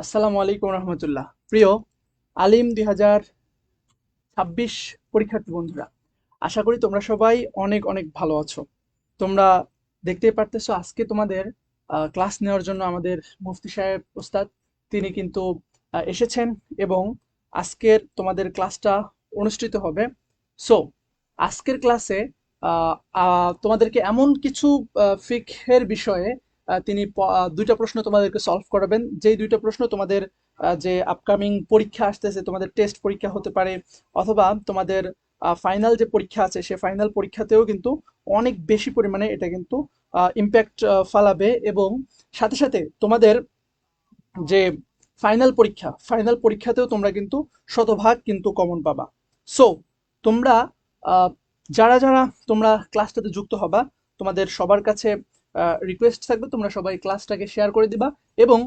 আসসালামু আলাইকুম রহমতুল্লাহ। প্রিয় আলিম 2026 পরীক্ষার্থী বন্ধুরা, আশা করি তোমরা সবাই অনেক অনেক ভালো আছো। তোমরা দেখতেই পারতেছো আজকে তোমাদের ক্লাস নেওয়ার জন্য আমাদের মুফতি সাহেব ওস্তাদ তিনি কিন্তু এসেছেন এবং আজকের তোমাদের ক্লাসটা অনুষ্ঠিত হবে। সো আজকের ক্লাসে তোমাদেরকে এমন কিছু ফিকহের বিষয়ে তিনি দুইটা প্রশ্ন তোমাদেরকে সলভ করাবেন, যেই দুইটা প্রশ্ন তোমাদের যে আপকামিং পরীক্ষা আসতেছে, তোমাদের টেস্ট পরীক্ষা হতে পারে অথবা তোমাদের ফাইনাল যে পরীক্ষা আছে সে ফাইনাল পরীক্ষাতেও কিন্তু অনেক বেশি পরিমাণে এটা কিন্তু ইম্প্যাক্ট ফালাবে। এবং সাথে সাথে তোমাদের যে ফাইনাল পরীক্ষাতেও তোমরা কিন্তু শতভাগ কিন্তু কমন পাবা। সো তোমরা আহ, যারা যারা তোমরা ক্লাসটাতে যুক্ত হবা, তোমাদের সবার কাছে রিকোয়েস্ট থাকবে তোমরা সবাই ক্লাসটাকে শেয়ার করে দিবা। এবং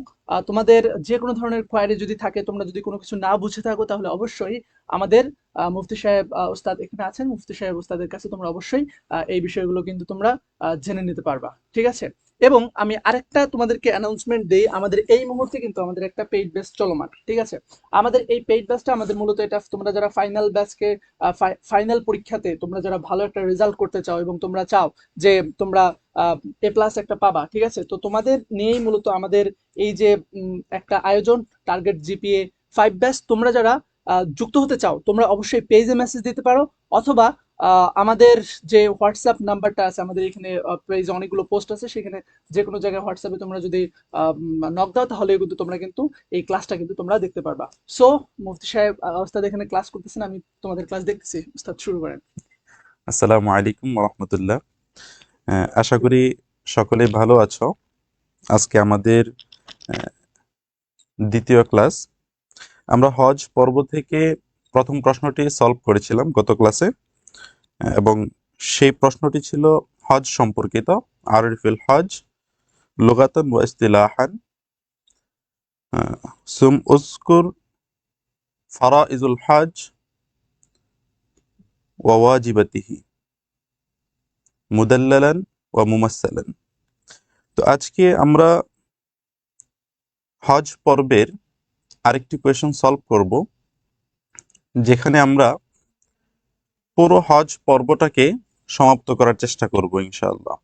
তোমাদের যে কোনো ধরনের কোয়ারি যদি থাকে, তোমরা যদি কোনো কিছু না বুঝে থাকো, তাহলে অবশ্যই আমাদের মুফতি সাহেব ওস্তাদ এখানে আছেন, মুফতি সাহেব ওস্তাদের কাছে তোমরা অবশ্যই এই বিষয়গুলো কিন্তু তোমরা জেনে নিতে পারবা। ঠিক আছে? এবং আমি আরেকটা তোমাদেরকে অ্যানাউন্সমেন্ট দেই, আমাদের এই মুহূর্তে কিন্তু আমাদের একটা পেইড ব্যাচ চলমান। ঠিক আছে? আমাদের এই পেইড ব্যাচটা আমাদের মূলত এটা তোমরা যারা ফাইনাল ব্যাচকে ফাইনাল পরীক্ষাতে তোমরা যারা ভালো একটা রেজাল্ট করতে চাও এবং তোমরা চাও যে তোমরা এ প্লাস একটা পাবা, ঠিক আছে, তো তোমাদের নিয়েই মূলত আমাদের এই যে একটা আয়োজন, টার্গেট জিপিএ 5 ব্যাচ। তোমরা যারা যুক্ত হতে চাও তোমরা অবশ্যই পেজে মেসেজ দিতে পারো, অথবা আমাদের যে হোয়াটসঅ্যাপ নাম্বারটা আছে, আমাদের এখানে পেজে অনেকগুলো পোস্ট আছে, সেখানে যে কোনো জায়গায় হোয়াটসঅ্যাপে তোমরা যদি নক দাও তাহলে কিন্তু তোমরা কিন্তু এই ক্লাসটা কিন্তু তোমরা দেখতে পারবা। সো মুফতি সাহেব ওস্তাদ এখানে ক্লাস করতেছেন, আমি তোমাদের ক্লাস দেখতেছি। ওস্তাদ শুরু করেন। আসসালামু আলাইকুম রহমতুল্লাহ। আশা করি সকলে ভালো আছো। আজকে আমাদের দ্বিতীয় ক্লাস। আমরা হজ পর্ব থেকে প্রথম প্রশ্নটি সলভ করেছিলাম গত ক্লাসে, এবং সেই প্রশ্নটি ছিল হজ সম্পর্কিত। আরিফুল হজ লুগাতান ওয়া ইসতিলাহান, সুম উজকুর ফারাইজুল হজ ওয়া ওয়াজিবাতিহি মুদাল্লালান ওয়া মুমাসসালান। তো আজকে আমরা হজ পর্বের আরেকটি কোয়েশন সলভ করব, যেখানে আমরা পুরো হজ পর্বটাকে সমাপ্ত করার চেষ্টা করব ইনশাআল্লাহ।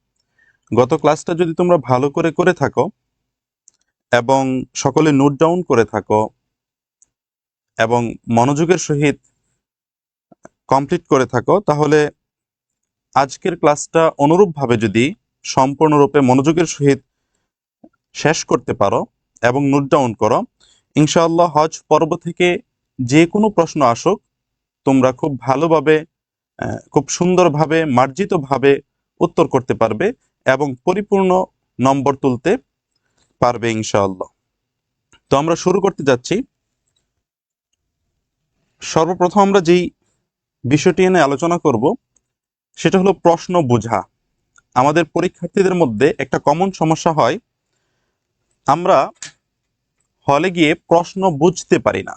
গত ক্লাসটা যদি তোমরা ভালো করে করে থাকো এবং সকলে নোট ডাউন করে থাকো এবং মনোযোগের সহিত কমপ্লিট করে থাকো, তাহলে আজকের ক্লাসটা অনুরূপভাবে যদি সম্পূর্ণরূপে মনোযোগের সহিত শেষ করতে পারো এবং নোট ডাউন করো, ইনশাআল্লাহ হজ পর্ব থেকে যে কোনো প্রশ্ন আসুক তোমরা খুব ভালোভাবে, খুব সুন্দরভাবে, মার্জিতভাবে উত্তর করতে পারবে এবং পরিপূর্ণ নম্বর তুলতে পারবে ইনশাআল্লাহ। তো আমরা শুরু করতে যাচ্ছি। সর্বপ্রথম আমরা যেই বিষয়টি নিয়ে আলোচনা করব সেটা হলো প্রশ্ন বোঝা। আমাদের পরীক্ষার্থীদের মধ্যে একটা কমন সমস্যা হয়, আমরা হলে গিয়ে প্রশ্ন বুঝতে পারি না,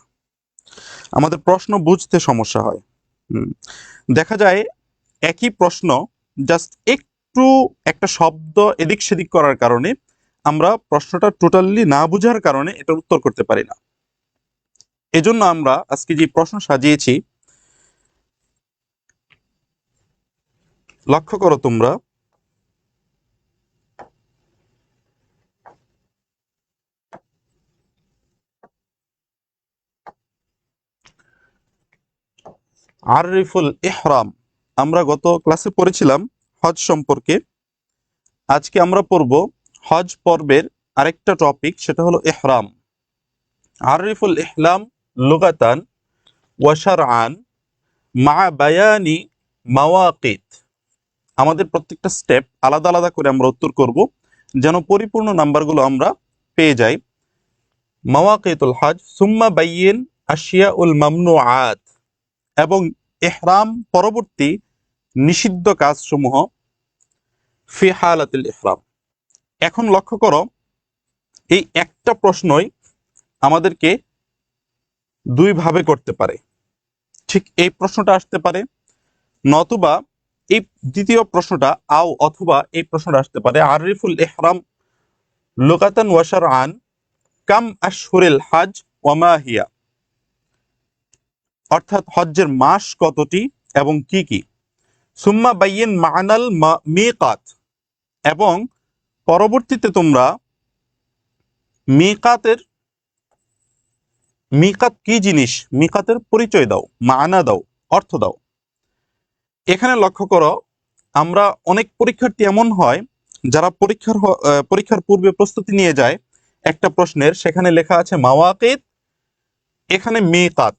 আমাদের প্রশ্ন বুঝতে সমস্যা হয়। দেখা যায় একই প্রশ্ন জাস্ট একটু একটা শব্দ এদিক সেদিক করার কারণে আমরা প্রশ্নটা টোটালি না বুঝার কারণে এটার উত্তর করতে পারি না। এজন্য আমরা আজকে যে প্রশ্ন সাজিয়েছি, লক্ষ্য করো তোমরা, আরিফুল ইহরাম। আমরা গত ক্লাসে পড়েছিলাম হজ সম্পর্কে। আজকে আমরা পড়ব হজ পর্বের আরেকটা টপিক, সেটা হলো ইহরাম। আরিফুল ইহলাম লুগাতান ওয়া শারআন মা বায়ানি মাওয়াকিত। আমাদের প্রত্যেকটা স্টেপ আলাদা আলাদা করে আমরা উত্তর করব, যেন পরিপূর্ণ নাম্বারগুলো আমরা পেয়ে যাই। মাওয়াকিতুল হজ সুম্মা বাইয়িন আশিয়াউল মামনুআত, এবং ইহরাম পরবর্তী নিষিদ্ধ কাজসমূহ ফি হালাতিল ইহরাম। এখন লক্ষ্য করো, এই একটা প্রশ্নই আমাদেরকে দুই ভাবে করতে পারে। ঠিক এই প্রশ্নটা আসতে পারে, নতুবা এই দ্বিতীয় প্রশ্নটা অথবা এই প্রশ্নটা আসতে পারে আরিফুল ইহরাম লুগাতান ওয়া শারআন কাম আশহুরিল হজ ওয়া মা হিয়া, অর্থাৎ হজ্জের মাস কতটি এবং কি কি। সুম্মা বাইয়িন মা'নাল মিকাত, এবং পরবর্তীতে তোমরা মিকাতের, মিকাত কি জিনিস, মিকাতের পরিচয় দাও, মানা দাও, অর্থ দাও। এখানে লক্ষ্য করো, আমরা অনেক পরীক্ষার্থী এমন হয় যারা পরীক্ষার পূর্বে প্রস্তুতি নিয়ে যায় একটা প্রশ্নের, সেখানে লেখা আছে মাওয়াকিত, এখানে মিকাত,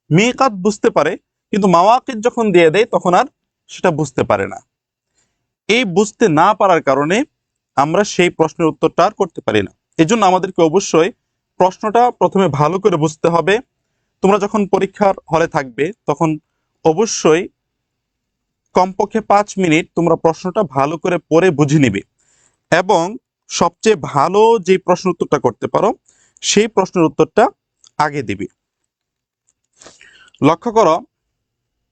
মিকাত বুঝতে পারে কিন্তু মাওয়াকিত যখন দিয়ে দেয় তখন আর সেটা বুঝতে পারে না। এই বুঝতে না পারার কারণে আমরা সেই প্রশ্নের উত্তরটা আর করতে পারি না। এজন্য আমাদেরকে অবশ্যই প্রশ্নটা প্রথমে ভালো করে বুঝতে হবে। তোমরা যখন পরীক্ষার হলে থাকবে তখন অবশ্যই কমপক্ষে 5 মিনিট তোমরা প্রশ্নটা ভালো করে পড়ে বুঝে নিবে, এবং সবচেয়ে ভালো যে প্রশ্ন উত্তরটা করতে পারো সেই প্রশ্নের উত্তরটা আগে দিবে। লক্ষ্য করো,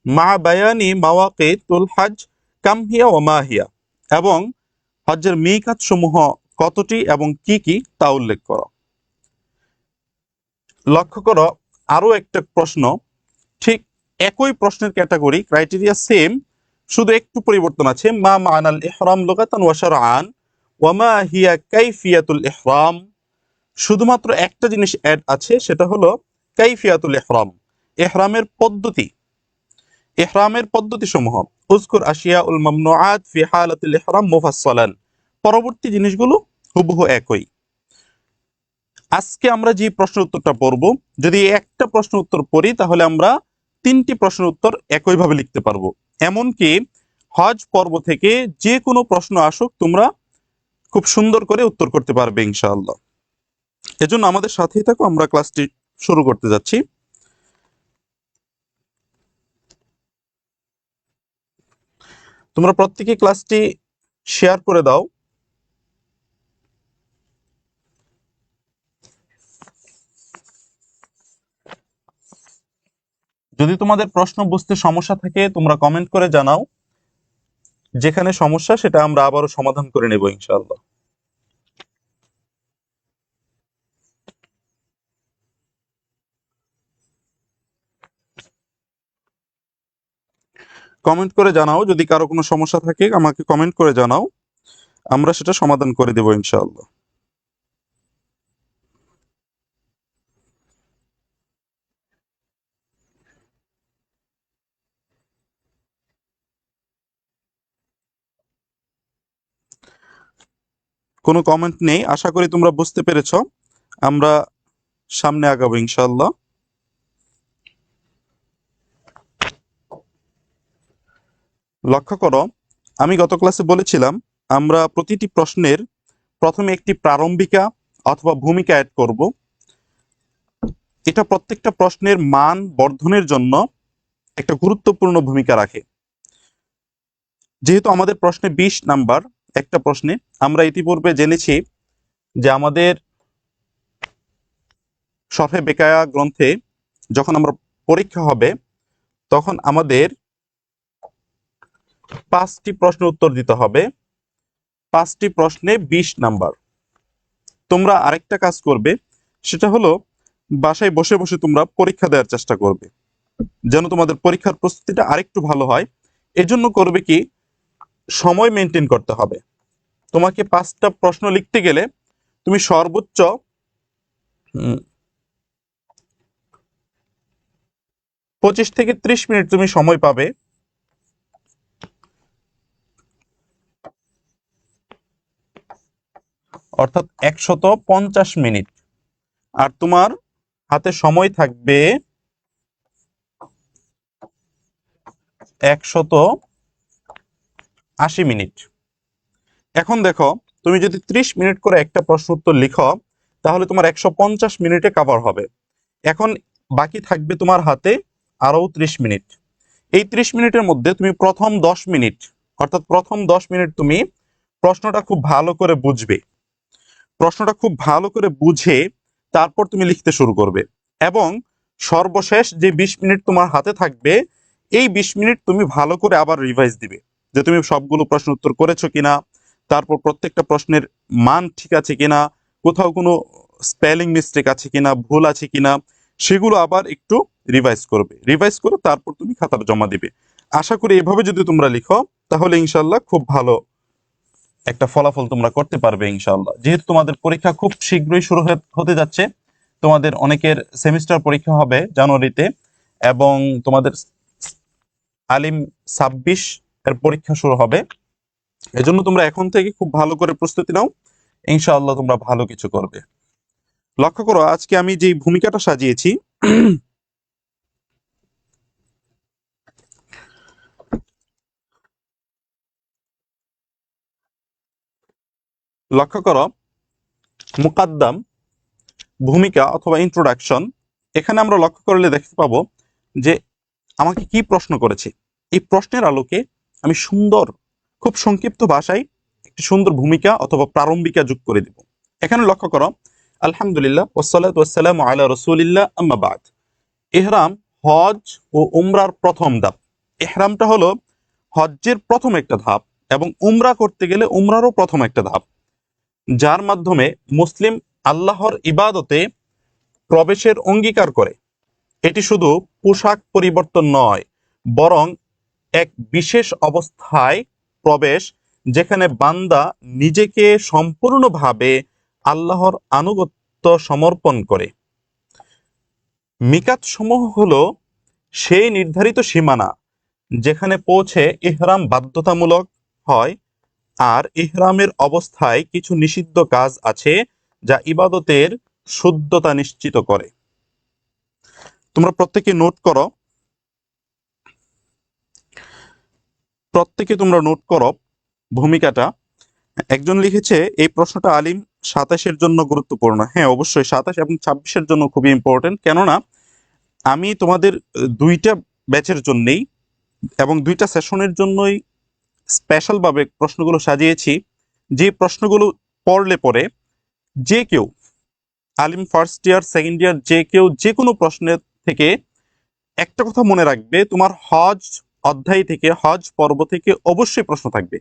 মা বায়ানি মাওয়াকিতুল হজ কাম হিয়া ওয়া মা হিয়া, এবং হজ্জের মিকাত সমূহ কতটি এবং কি কি তা উল্লেখ করো। লক্ষ্য করো, আরো একটা প্রশ্ন, ঠিক একই প্রশ্নের ক্যাটাগরি, ক্রাইটেরিয়া সেম, শুধু একটু পরিবর্তন আছে। মা মা'নাল ইহরাম লুগাতান ওয়া শারআন ওয়া মা হিয়া কাইফিয়াতুল ইহরাম, শুধুমাত্র একটা জিনিস অ্যাড আছে, সেটা হলো কাইফিয়াতুল ইহরাম, ইহরামের পদ্ধতি, ইহরামের পদ্ধতি সমূহ। উযকুর আশিয়াউল মামনুআত ফি হালাতিল ইহরাম মুফাসসালান, পরবর্তী জিনিসগুলো হুবহু একই। আজকে আমরা যে প্রশ্নের উত্তরটা পড়ব, যদি একটা প্রশ্ন উত্তর পড়ি তাহলে আমরা 3টি প্রশ্নের উত্তর একইভাবে লিখতে পারবো। এমনকি হজ পর্ব থেকে যে কোনো প্রশ্ন আসুক তোমরা খুব সুন্দর করে উত্তর করতে পারবে ইনশাআল্লাহ। এজন্য আমাদের সাথেই থাকো, আমরা ক্লাসটি শুরু করতে যাচ্ছি। তোমরা প্রত্যেকে ক্লাসটি শেয়ার করে দাও। যদি তোমাদের প্রশ্ন বুঝতে সমস্যা থাকে তোমরা কমেন্ট করে জানাও, যেখানে সমস্যা সেটা আমরা আবারও সমাধান করে নেব ইনশাআল্লাহ। কমেন্ট করে জানাও, যদি কারো কোনো সমস্যা থাকে আমাকে কমেন্ট করে জানাও, আমরা সেটা সমাধান করে দেব ইনশাআল্লাহ। কোনো কমেন্ট নেই, আশা করি তোমরা বুঝতে পেরেছো। আমরা সামনে আগাবো ইনশাআল্লাহ। লক্ষ্য করো, আমি গত ক্লাসে বলেছিলাম আমরা প্রতিটি প্রশ্নের প্রথমে একটি প্রারম্ভিকা অথবা ভূমিকা অ্যাড করব। এটা প্রত্যেকটা প্রশ্নের মান বর্ধনের জন্য একটা গুরুত্বপূর্ণ ভূমিকা রাখে। যেহেতু আমাদের প্রশ্নে 20 নাম্বার একটা প্রশ্নে, আমরা ইতিপূর্বে জেনেছি যে আমাদের শরহে বেকায়া গ্রন্থে যখন আমরা পরীক্ষা হবে তখন আমাদের 5টি প্রশ্ন উত্তর দিতে হবে, 5টি প্রশ্নে 20 নাম্বার। তোমরা আরেকটা কাজ করবে, সেটা হলো বাসায় বসে বসে তোমরা পরীক্ষা দেওয়ার চেষ্টা করবে, যেন তোমাদের পরীক্ষার প্রস্তুতিটা আরেকটু ভালো হয়। এজন্য করবে কি, সময় মেনটেন করতে হবে। তোমাকে 5টা প্রশ্ন লিখতে গেলে তুমি সর্বোচ্চ 25 থেকে 30 মিনিট তুমি সময় পাবে। অর্থাৎ 150 মিনিট। আর তোমার হাতে সময় থাকবে 180 মিনিট। এখন দেখো, তুমি যদি 30 মিনিট করে একটা প্রশ্ন উত্তর লিখো তাহলে তোমার 150 মিনিটে কভার হবে। এখন বাকি থাকবে তোমার হাতে আরো 30 মিনিট। এই 30 মিনিটের মধ্যে তুমি প্রথম 10 মিনিট, অর্থাৎ প্রথম 10 মিনিট তুমি প্রশ্নটা খুব ভালো করে বুঝবে। প্রশ্নটা খুব ভালো করে বুঝে তারপর তুমি লিখতে শুরু করবে, এবং সর্বশেষ যে 20 মিনিট তোমার হাতে থাকবে এই 20 মিনিট তুমি ভালো করে আবার রিভাইজ দিবে যে তুমি সবগুলো প্রশ্ন উত্তর করেছো কিনা, তারপর প্রত্যেকটা প্রশ্নের মান ঠিক আছে কিনা, কোথাও কোনো স্পেলিং মিস্টেক আছে কিনা, ভুল আছে কিনা, সেগুলো আবার একটু রিভাইজ করবে। রিভাইজ করে তারপর তুমি খাতাটা জমা দিবে। আশা করি এভাবে যদি তোমরা লিখো তাহলে ইনশাল্লাহ খুব ভালো একটা ফলাফল তোমরা করতে পারবে ইনশাআল্লাহ। যেহেতু তোমাদের পরীক্ষা খুব শীঘ্রই শুরু হতে যাচ্ছে, তোমাদের অনেকের সেমিস্টার পরীক্ষা হবে জানুয়ারিতে, এবং তোমাদের আলিম 26 এর পরীক্ষা শুরু হবে। এজন্য তোমরা এখন থেকে খুব ভালো করে প্রস্তুতি নাও, ইনশাআল্লাহ তোমরা ভালো কিছু করবে। লক্ষ্য করো আজকে আমি যে ভূমিকাটা সাজিয়েছি, লক্ষ্য করো মুকাদ্দাম, ভূমিকা অথবা ইন্ট্রোডাকশন, এখানে আমরা লক্ষ্য করলে দেখতে পাবো যে আমাকে কি প্রশ্ন করেছে। এই প্রশ্নের আলোকে আমি সুন্দর, খুব সংক্ষিপ্ত ভাষায় একটি সুন্দর ভূমিকা অথবা প্রারম্ভিকা যোগ করে দিব। এখানে লক্ষ্য করো, আলহামদুলিল্লাহ ওয়াসসালাতু ওয়াসসালামু আলা রাসূলিল্লাহ আম্মা বাদ। ইহরাম হজ ও উমরার প্রথম ধাপ। ইহরামটা হলো হজ্জের প্রথম একটা ধাপ, এবং উমরা করতে গেলে উমরারও প্রথম একটা ধাপ, যার মাধ্যমে মুসলিম আল্লাহর ইবাদতে প্রবেশের অঙ্গীকার করে। এটি শুধু পোশাক পরিবর্তন নয়, বরং এক বিশেষ অবস্থায় প্রবেশ, যেখানে বান্দা নিজেকে সম্পূর্ণভাবে আল্লাহর আনুগত্য সমর্পণ করে। মিকাত সমূহ হলো সেই নির্ধারিত সীমানা যেখানে পৌঁছে ইহরাম বাধ্যতামূলক হয়, আর ইহরামের অবস্থায় কিছু নিষিদ্ধ কাজ আছে যা ইবাদতের শুদ্ধতা নিশ্চিত করে। তোমরা প্রত্যেকে নোট করো, তোমরা নোট করো ভূমিকাটা। একজন লিখেছে এই প্রশ্নটা আলিম 27-এর জন্য গুরুত্বপূর্ণ। হ্যাঁ, অবশ্যই 27 এবং 26-এর জন্য খুবই ইম্পর্টেন্ট, কেননা আমি তোমাদের দুইটা ব্যাচের জন্যই এবং দুইটা সেশনের জন্যই স্পেশাল ভাবে প্রশ্নগুলো সাজিয়েছি। যে প্রশ্নগুলো পড়লে পরে যে কেউ, আলিম ফার্স্ট ইয়ার সেকেন্ড ইয়ার যে কেউ যে কোনো প্রশ্নের থেকে একটা কথা মনে রাখবে, তোমার হজ অধ্যায় থেকে, হজ পর্ব থেকে অবশ্যই প্রশ্ন থাকবে,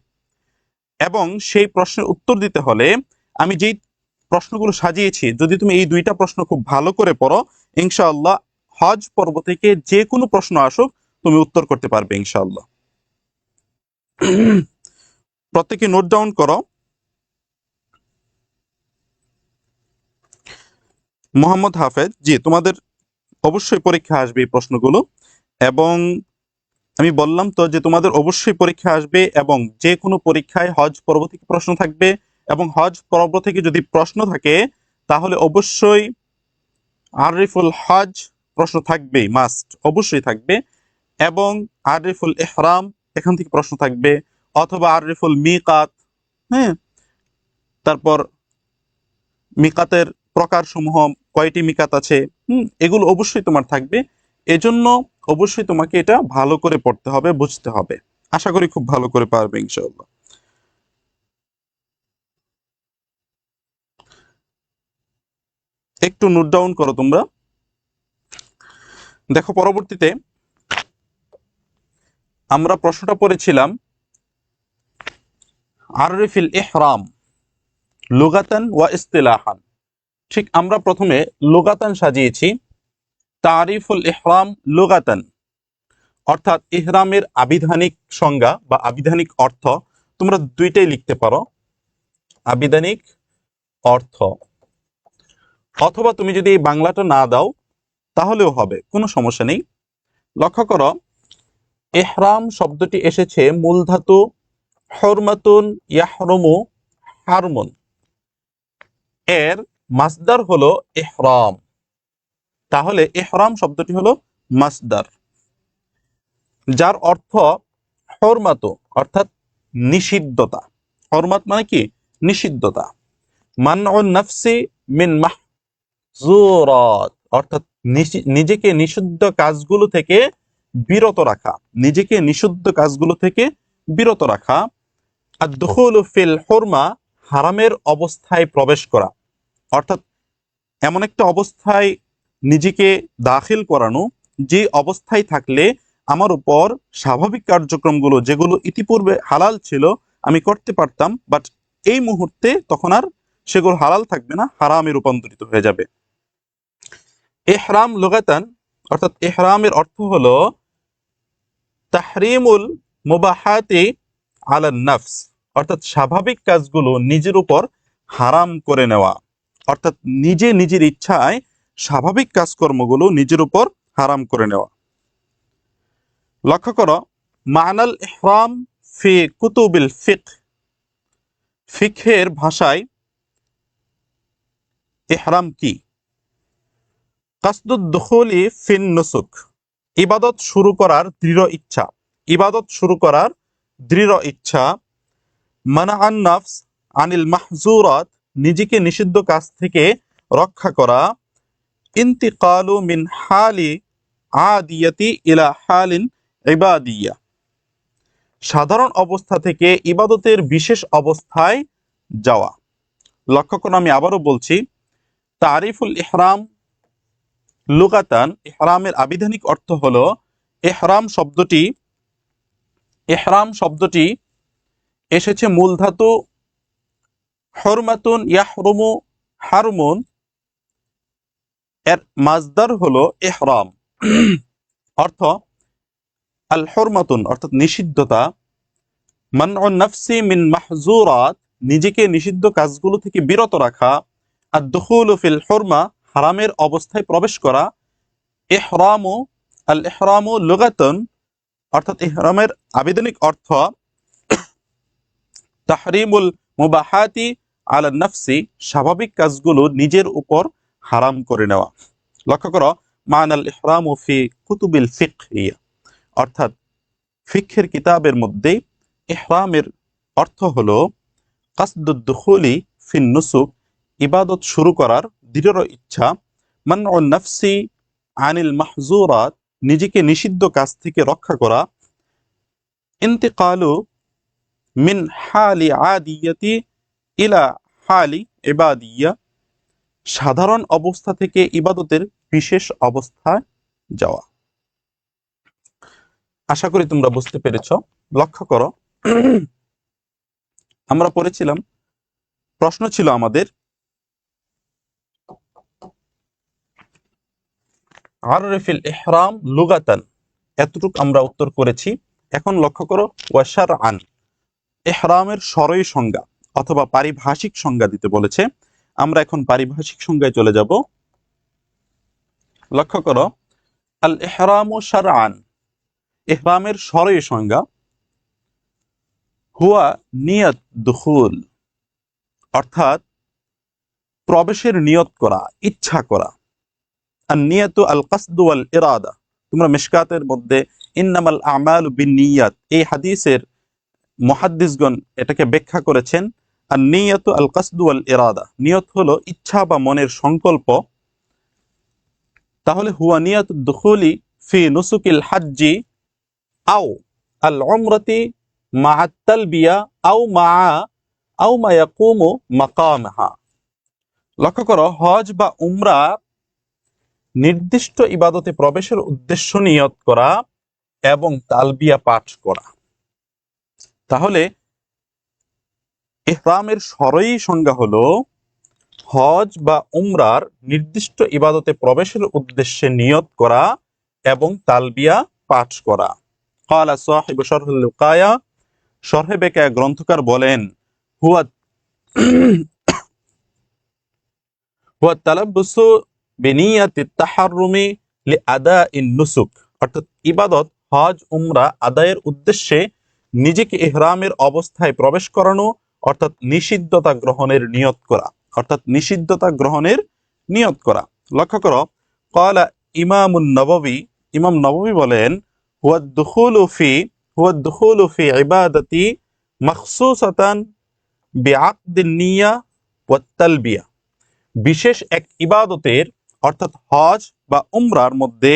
এবং সেই প্রশ্নের উত্তর দিতে হলে আমি যেই প্রশ্নগুলো সাজিয়েছি, যদি তুমি এই দুইটা প্রশ্ন খুব ভালো করে পড়ো, ইনশাআল্লাহ হজ পর্ব থেকে যে কোনো প্রশ্ন আসুক তুমি উত্তর করতে পারবে ইনশাআল্লাহ। প্রত্যেকে নোট ডাউন করো। মোহাম্মদ হাফেজ, জি তোমাদের অবশ্যই পরীক্ষা আসবে এই প্রশ্নগুলো, এবং আমি বললাম তো যে তোমাদের অবশ্যই পরীক্ষা আসবে, এবং যে কোনো পরীক্ষায় হজ পর্ব থেকে প্রশ্ন থাকবে, এবং হজ পর্ব থেকে যদি প্রশ্ন থাকে তাহলে অবশ্যই আরিফুল হজ প্রশ্ন থাকবেই, মাস্ট অবশ্যই থাকবে, এবং আরিফুল ইহরাম এখান থেকে প্রশ্ন থাকবে, অথবা আরিফুল মিকাত। হ্যাঁ, তারপর মিকাতের প্রকার সমূহ, কয়টি মিকাত আছে, এগুলো অবশ্যই তোমার থাকবে। এজন্য অবশ্যই তোমাকে এটা ভালো করে পড়তে হবে, বুঝতে হবে। আশা করি খুব ভালো করে পারবে ইনশাআল্লাহ। একটু নোট ডাউন করো তোমরা। দেখো পরবর্তীতে আমরা প্রশ্নটা পড়েছিলাম আরিফিল ইহরাম লুগাতান ওয়া ইসতিলাহান। ঠিক আমরা প্রথমে লুগাতান সাজিয়েছি, তারিফুল ইহরাম লুগাতান অর্থাৎ ইহরামের আবিধানিক সংজ্ঞা বা আবিধানিক অর্থ। তোমরা দুইটাই লিখতে পারো, আবিধানিক অর্থ, অথবা তুমি যদি এই বাংলাটা না দাও তাহলেও হবে, কোনো সমস্যা নেই। লক্ষ্য করো ইহরাম শব্দটি এসেছে মূল ধাতু হুরমাতুন ইয়াহরুমু হারমুন, এর মাসদার হলো ইহরাম। তাহলে ইহরাম শব্দটি হলো মাসদার, যার অর্থ হুরমাত অর্থাৎ নিষিদ্ধতা। হুরমাত মানে কি? নিষিদ্ধতা। মানউন নাফসি মিন মাহজুরাত অর্থাৎ নিজেকে নিষিদ্ধ কাজগুলো থেকে বিরত রাখা, নিজেকে নিষিদ্ধ কাজগুলো থেকে বিরত রাখা। আর দুখুলু ফিল হুরমা হারামের অবস্থায় প্রবেশ করা, অর্থাৎ এমন একটা অবস্থায় নিজেকে দাখিল করানো যে অবস্থায় থাকলে আমার উপর স্বাভাবিক কার্যক্রমগুলো যেগুলো ইতিপূর্বে হালাল ছিল আমি করতে পারতাম, বাট এই মুহূর্তে তখন আর সেগুলো হালাল থাকবে না, হারামে রূপান্তরিত হয়ে যাবে। ইহরাম লুগাতান অর্থাৎ ইহরামের অর্থ হলো তাহরিমুল মুবাহাতি আলা নাফস, অর্থাৎ স্বাভাবিক কাজগুলো নিজের উপর হারাম করে নেওয়া, অর্থাৎ নিজে নিজের ইচ্ছায় স্বাভাবিক কাজকর্মগুলো নিজের উপর হারাম করে নেওয়া। লক্ষ্য করো, মানাল ইহরাম ফি কুতুবিল ফিকহ, ফিকহের ভাষায় ইহরাম কি? কাসদুদ দুখুলি ফিন নুসুক, ইবাদত শুরু করার দৃঢ় ইচ্ছা, ইবাদত শুরু করার দৃঢ় ইচ্ছা। মানা আন নাফস আনিল মাহজুরাত, নিজেকে নিষিদ্ধ কাজ থেকে রক্ষা করা। ইন্তিকালু মিন হালি আদিয়াতি ইলা হালিন ইবাদিয়া, সাধারণ অবস্থা থেকে ইবাদতের বিশেষ অবস্থায় যাওয়া। লক্ষ্য করুন, আমি আবারও বলছি, তারিফুল ইহরাম লুগাতান, ইহরামের আবিধানিক অর্থ হলো, ইহরাম শব্দটি এসেছে মূল ধাতু হরমাতুন ইয়াহরুমু হারমুন, এর মাজদার হলো ইহরাম। অর্থ আল হরমাতুন অর্থাৎ নিষিদ্ধতা, মানউন নাফসি মিন মাহজুরাত, নিজেকে নিষিদ্ধ কাজগুলো থেকে বিরত রাখা, আর দুখুলু ফিল হুরমা, হারামের অবস্থায় প্রবেশ করা। ইহরামু আল ইহরামু লুগাতান অর্থাৎ ইহরামের আবিধানিক অর্থ তাহরিমুল মুবাহাতি আলা নাফসি, স্বাভাবিক কাজগুলো নিজের উপর হারাম করে নেওয়া। লক্ষ্য করো, মানাল ইহরামু ফি কুতুবিল ফিকহিয়া, অর্থাৎ ফিকহের কিতাবের মধ্যে ইহরামের অর্থ হলো কাসদুদ দুখুলি ফিন নুসুক, ইবাদত শুরু করার দৃঢ় ইচ্ছা। মানউন নাফসি আনিল মাহজুরাত, নিজেকে নিষিদ্ধ কাজ থেকে রক্ষা করা। ইন্তিকালু মিন হালি আদিয়াতি ইলা হালি ইবাদিয়া, সাধারণ অবস্থা থেকে ইবাদতের বিশেষ অবস্থায় যাওয়া। আশা করি তোমরা বুঝতে পেরেছ। লক্ষ্য করো, আমরা পড়েছিলাম, প্রশ্ন ছিল আমাদের আররিফিল ইহরাম লুগাতান, এতটুক আমরা উত্তর করেছি। এখন লক্ষ্য করো, ওয়া শারআন, ইহরামের শরঈ সংজ্ঞা অথবা পারিভাষিক সংজ্ঞা দিতে বলেছে। আমরা এখন পারিভাষিক সংজ্ঞায় চলে যাব। লক্ষ্য করো, আল ইহরামু শারআন, ইহরামের শরঈ সংজ্ঞা, হুয়া নিয়ত দুখুল, অর্থাৎ প্রবেশের নিয়ত করা, ইচ্ছা করা। আর নিয়তু আল কাসদু ওয়াল ইরাদা, তোমরা মিশকাতের মধ্যে ইন্নামাল আমালু বিন্নিয়াত, এই হাদিসের মুহাদ্দিসগণ এটাকে ব্যাখ্যা করেছেন, আর নিয়তু আল কাসদু ওয়াল ইরাদা, নিয়ত হলো ইচ্ছা বা মনের সংকল্প। তাহলে হুয়া নিয়ত দুখুলি ফি নুসুকিল হাজ্জি আও আল উমরাতি মা তালবিয়া আও মা ইয়াকুমু মাকামহা। লক্ষ্য করো, হজ বা উমরা নির্দিষ্ট ইবাদতে প্রবেশের উদ্দেশ্য নিয়ত করা এবং তালবিয়া পাঠ করা। তাহলে ইহরামের শরঈ সংজ্ঞা হলো হজ বা উমরার নির্দিষ্ট ইবাদতে প্রবেশের উদ্দেশ্যে নিয়ত করা এবং তালবিয়া পাঠ করা। ক্বালা সাহিবু শারহুল লুকায়া, শরহে বেকায়া গ্রন্থকার বলেন, হুয়া হুয়া তালাব্বুসু বিনিয়াতিত তাহাররুমি লিআদাইন নুসুক, অর্থাৎ ইবাদত হজ উমরা আদায়ের উদ্দেশ্যে নিজেকে ইহরামের অবস্থায় প্রবেশ করানো, অর্থাৎ নিষিদ্ধতা গ্রহণের নিয়ত করা, অর্থাৎ নিষিদ্ধতা গ্রহণের নিয়ত করা। লক্ষ্য করো, ক্বালা ইমামুন নববী, ইমাম নববী বলেন, হুয়া দুখুলু ফি ইবাদাতি মাখসুসাতান বিআকদিন নিয়া ওয়াত তালবিয়া, বিশেষ এক ইবাদতের অর্থাৎ হজ বা উমরার মধ্যে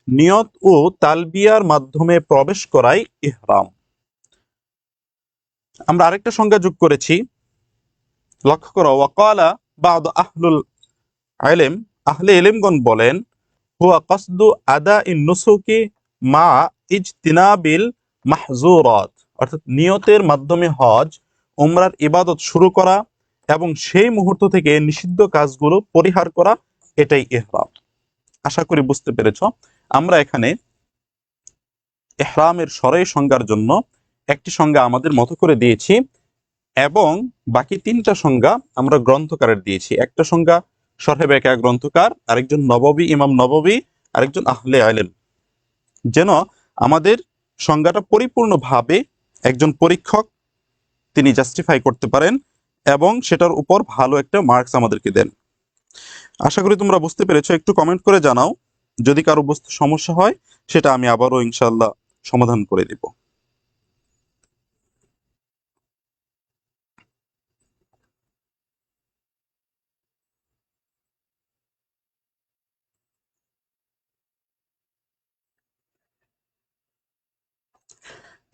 নিয়ত ও তালবিয়ার মাধ্যমে প্রবেশ করাই ইহরাম। আমরা আরেকটা সংজ্ঞা যোগ করেছি। লক্ষ্য করো, ওয়াকালা বা'দ আহলুল ইলম, আহলে ইলমগণ বলেন, হুয়া কাসদু আদাইন নুসুকি মা ইজতিনাবিল মাহজুরাত, অর্থাৎ নিয়তের মাধ্যমে হজ উমরার ইবাদত শুরু করা এবং সেই মুহূর্ত থেকে নিষিদ্ধ কাজগুলো পরিহার করা, এটাই ইহরাম। আশা করি বুঝতে পেরেছ। আমরা এখানে ইহরামের সরাই সংজ্ঞার জন্য একটি সংজ্ঞা আমাদের মতো করে দিয়েছি এবং বাকি তিনটা সংজ্ঞা আমরা গ্রন্থকারের দিয়েছি। একটা সংজ্ঞা শরহে বেকা গ্রন্থকার, আরেকজন নববী, ইমাম নববী, আরেকজন আহলে ইলম, যেন আমাদের সংজ্ঞাটা পরিপূর্ণভাবে একজন পরীক্ষক তিনি জাস্টিফাই করতে পারেন এবং সেটার উপর ভালো একটা মার্কস আমাদেরকে দেন। আশা করি তোমরা বুঝতে পেরেছো। একটু কমেন্ট করে জানাও যদি কারো বুঝতে সমস্যা হয়, সেটা আমি আবারও ইনশাল্লাহ সমাধান করে দিব।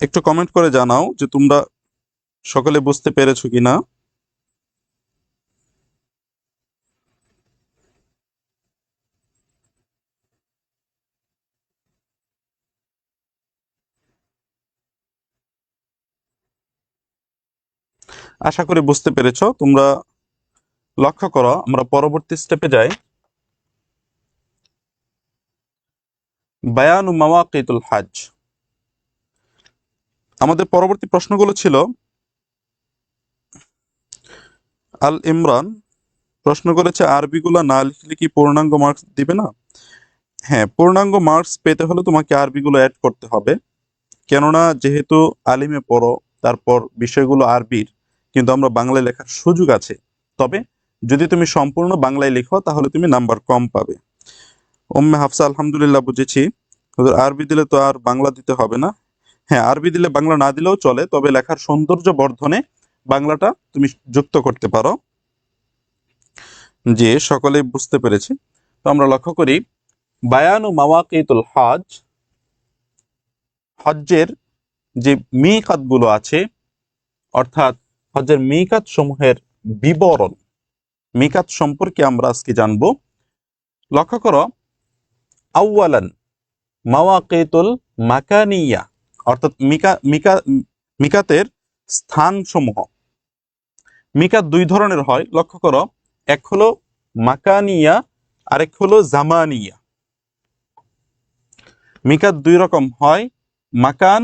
একটু কমেন্ট করে জানাও যে তোমরা সকলে বুঝতে পেরেছো কিনা। আশা করি বুঝতে পেরেছো তোমরা। লক্ষ্য করো, আমরা পরবর্তী স্টেপে যাই। বায়ানু মাওয়াকিতুল হজ। আমাদের পরবর্তী প্রশ্নগুলো ছিল, আল ইমরান প্রশ্ন করেছে আরবিগুলো না লিখলে কি পূর্ণাঙ্গ মার্কস দিবে না? হ্যাঁ, পূর্ণাঙ্গ মার্কস পেতে হলে তোমাকে আরবিগুলো অ্যাড করতে হবে। কেননা যেহেতু আলিমে পড়ো, তারপর বিষয়গুলো আরবির, কিন্তু আমরা বাংলায় লেখার সুযোগ আছে। তবে যদি তুমি সম্পূর্ণ বাংলায় লিখো তাহলে তুমি নাম্বার কম পাবে। উম্মে হাফসা আলহামদুলিল্লাহ, বুঝেছি। হুজুর আরবি দিলে তো আর বাংলা দিতে হবে না। হ্যাঁ, আরবি দিলে বাংলা না দিলেও চলে, তবে লেখার সৌন্দর্য বর্ধনে বাংলাটা তুমি যুক্ত করতে পারো। যে সকলেই বুঝতে পেরেছি। তো আমরা লক্ষ্য করি, বায়ানু মাওয়াকিতুল হজ, হজ্জের যে মিকাতগুলো আছে, অর্থাৎ হজ্জের মিকাত সমূহের বিবরণ, মিকাত সম্পর্কে আমরা আজকে জানবো। লক্ষ্য করো, আউয়ালান মাওয়াকিতুল মাকানিয়া, অর্থাৎ মিকাতের স্থান সমূহ। মিকাত দুই ধরনের হয়, লক্ষ্য করো, এক হলো মাকানিয়া, আরেক হলো জামানিয়া। মিকাত দুই রকম হয়, মাকান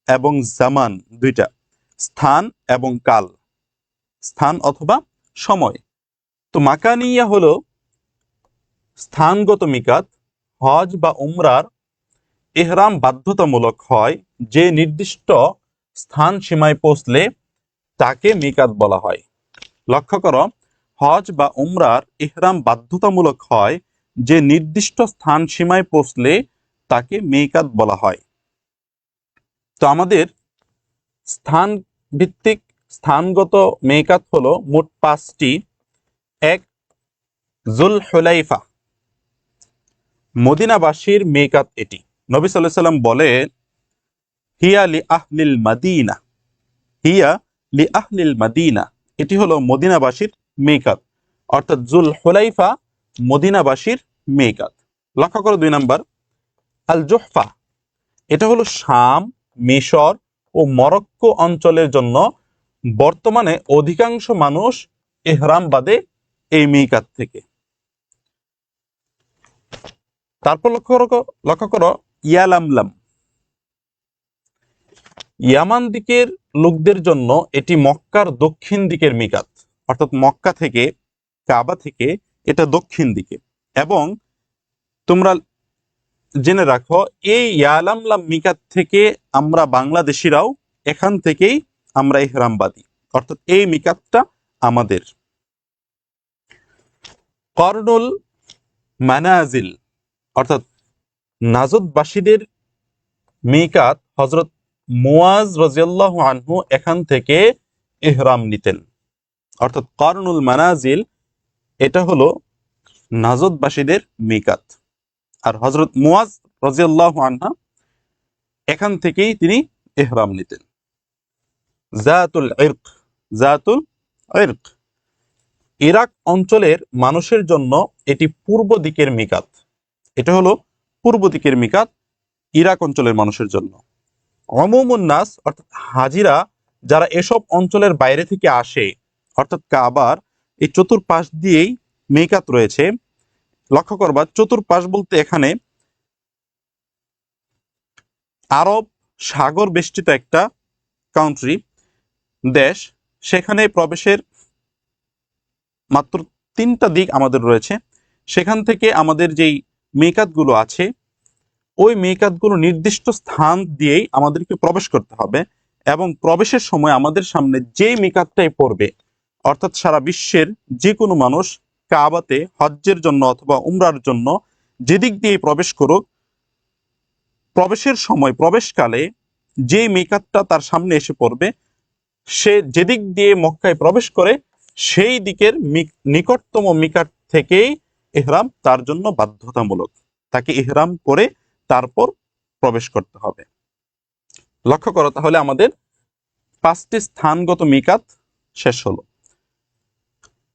এবং জামান, দুইটা, স্থান এবং কাল, স্থান অথবা সময়। তো মাকানিয়া হলো স্থানগত মিকাত। হজ বা উমরার ইহরাম বাধ্যতামূলক হয় যে নির্দিষ্ট স্থান সীমায় পৌঁছলে তাকে মিকাত বলা হয়। লক্ষ্য করো, হজ বা উমরার ইহরাম বাধ্যতামূলক হয় যে নির্দিষ্ট স্থান সীমায় পৌঁছলে তাকে মিকাত বলা হয়। তো আমাদের স্থান ভিত্তিক স্থানগত মিকাত হলো মোট 5টি। এক, জুল হুলাইফা, মদিনাবাসীর মিকাত এটি। নবী সাল্লাল্লাহু আলাইহি সাল্লাম বলেন, হিয়া লি আহলিল মাদিনা, হিয়া লি আহলিল মাদিনা, এটি হলো মদিনাবাসীর মিকাত, অর্থাৎ জুল হুলাইফা মদিনাবাসীর মিকাত। লক্ষ্য করো 2 নাম্বার, আল জুহফা, এটা হলো শাম, মিশর ও মরক্কো অঞ্চলের জন্য বর্তমানে অধিকাংশ মানুষ ইহরাম বাদে এই মিকাত থেকে। তারপর লক্ষ্য করো ইয়ালামলাম, ইয়ামান দিকের লোকদের জন্য এটি মক্কার দক্ষিণ দিকের মিকাত, অর্থাৎ মক্কা থেকে, কাবা থেকে এটা দক্ষিণ দিকে। এবং তোমরা জেনে রাখো, এই ইয়ালামলাম মিকাত থেকে আমরা বাংলাদেশিরাও এখান থেকেই আমরা ইহরাম বাঁধি, অর্থাৎ এই মিকাতটা আমাদের। কর্নুল মানাজিল, অর্থাৎ নাজদবাসীদের মিকাত হযরত মুয়াজ রাদিয়াল্লাহু আনহু এখান থেকে ইহরাম নিতেন। অর্থাৎ কর্নুল মানাজিল এটা হলো নাজদবাসীদের মিকাত, আর হযরত মুয়াজ রাদিয়াল্লাহু আনহা এখান থেকেই তিনি ইহরাম নিতেন। জাতুল ইরক, জাতুল ইরক, ইরাক অঞ্চলের মানুষের জন্য এটি পূর্ব দিকের মিকাত। এটা হলো পূর্ব দিকের মিকাত ইরাক অঞ্চলের মানুষের জন্য। অমুমুন নাস, অর্থাৎ হাজিরা যারা এসব অঞ্চলের বাইরে থেকে আসে, অর্থাৎ কাবার এই চতুর্পাশ দিয়েই মিকাত রয়েছে। লক্ষ্য করবা, চতুর্পাশ বলতে এখানে আরব সাগর বেষ্টিত একটা কান্ট্রি, দেশ। সেখানে প্রবেশের মাত্র 3টা দিক আমাদের রয়েছে। সেখান থেকে আমাদের যেই মিকাতগুলো আছে, ওই মিকাতগুলো নির্দিষ্ট স্থান দিয়েই আমাদেরকে প্রবেশ করতে হবে, এবং প্রবেশের সময় আমাদের সামনে যেই মিকাতটাই পড়বে, অর্থাৎ সারা বিশ্বের যে কোনো মানুষ কাবাতে হজ্জের জন্য অথবা উমরার জন্য যেদিক দিয়ে প্রবেশ করুক, প্রবেশের সময় প্রবেশকালে যে মিকাতটা তার সামনে এসে পড়বে, সে যেদিক দিয়ে মক্কায় প্রবেশ করে সেই দিকের নিকটতম মিকাত থেকেই ইহরাম তার জন্য বাধ্যতামূলক। তাকে ইহরাম করে তারপর প্রবেশ করতে হবে। লক্ষ্য করো, তাহলে আমাদের 5টি স্থানগত মিকাত শেষ হলো।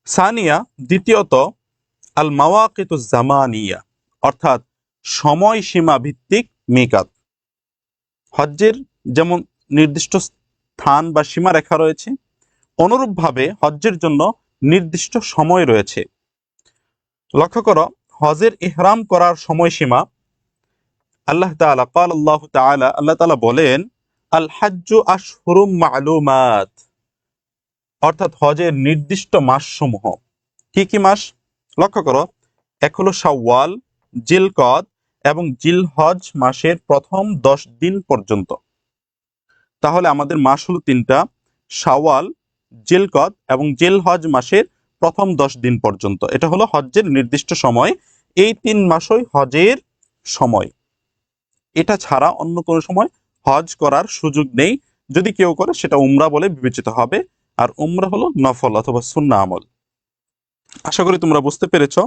সানিয়া, দ্বিতীয়ত, আল মাওয়াকিতুজ জামানিয়া, অর্থাৎ সময়সীমা ভিত্তিক মিকাত। হজ্জের যেমন নির্দিষ্ট স্থান বা সীমারেখা রয়েছে, অনুরূপভাবে হজ্জের জন্য নির্দিষ্ট সময় রয়েছে। লক্ষ্য করো, হজের ইহরাম করার সময়সীমা আল্লাহ তাআলা আল্লাহ তাআলা বলেন, আল হাজ্জু আশহুরুম মা'লুমাত, অর্থাৎ হজের নির্দিষ্ট মাসসমূহ। কি কি মাস? লক্ষ্য করো, এক হলো শাওয়াল, জিলকদ এবং জিলহজ মাসের প্রথম 10 দিন পর্যন্ত। তাহলে আমাদের মাস হলো 3টা, শাওয়াল, জিলকদ এবং জিলহজ মাসের প্রথম 10 দিন পর্যন্ত। এটা হলো হজ্জের নির্দিষ্ট সময়। এই 3 মাসই হজের সময়। এটা ছাড়া অন্য কোনো সময় হজ করার সুযোগ নেই। যদি কেউ করে সেটা উমরা বলে বিবেচিত হবে, আর উমরা হলো নফল অথবা সুন্নাহ আমল। আশা করি তোমরা বুঝতে পেরেছো।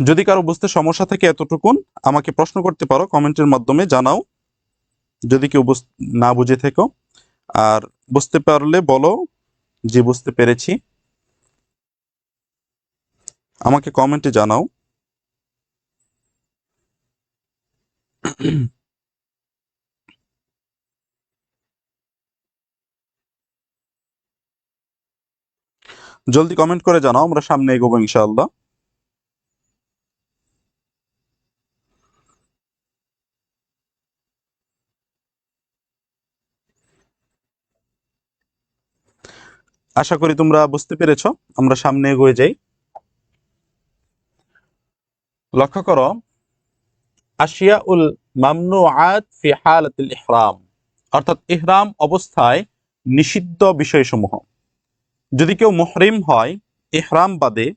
যদি কারো বুঝতে সমস্যা থাকে এতটুকুন আমাকে প্রশ্ন করতে পারো, কমেন্টের মাধ্যমে জানাও যদি কেউ না বুঝে থেকো। আর বুঝতে পারলে বলো যে বুঝতে পেরেছি, আমাকে কমেন্টে জানাও। জলদি কমেন্ট করে জানাও, আমরা সামনে এগোবো ইনশাআল্লাহ। আশা করি তোমরা বুঝতে পেরেছো, আমরা সামনে এগিয়ে যাই। লক্ষ্য করো, আশিয়াউল মামনুআত ফি হালাতিল ইহরাম, অর্থাৎ ইহরাম অবস্থায় নিষিদ্ধ বিষয়সমূহ। যদি কেউ মুহরিম হয়, ইহরাম বাদে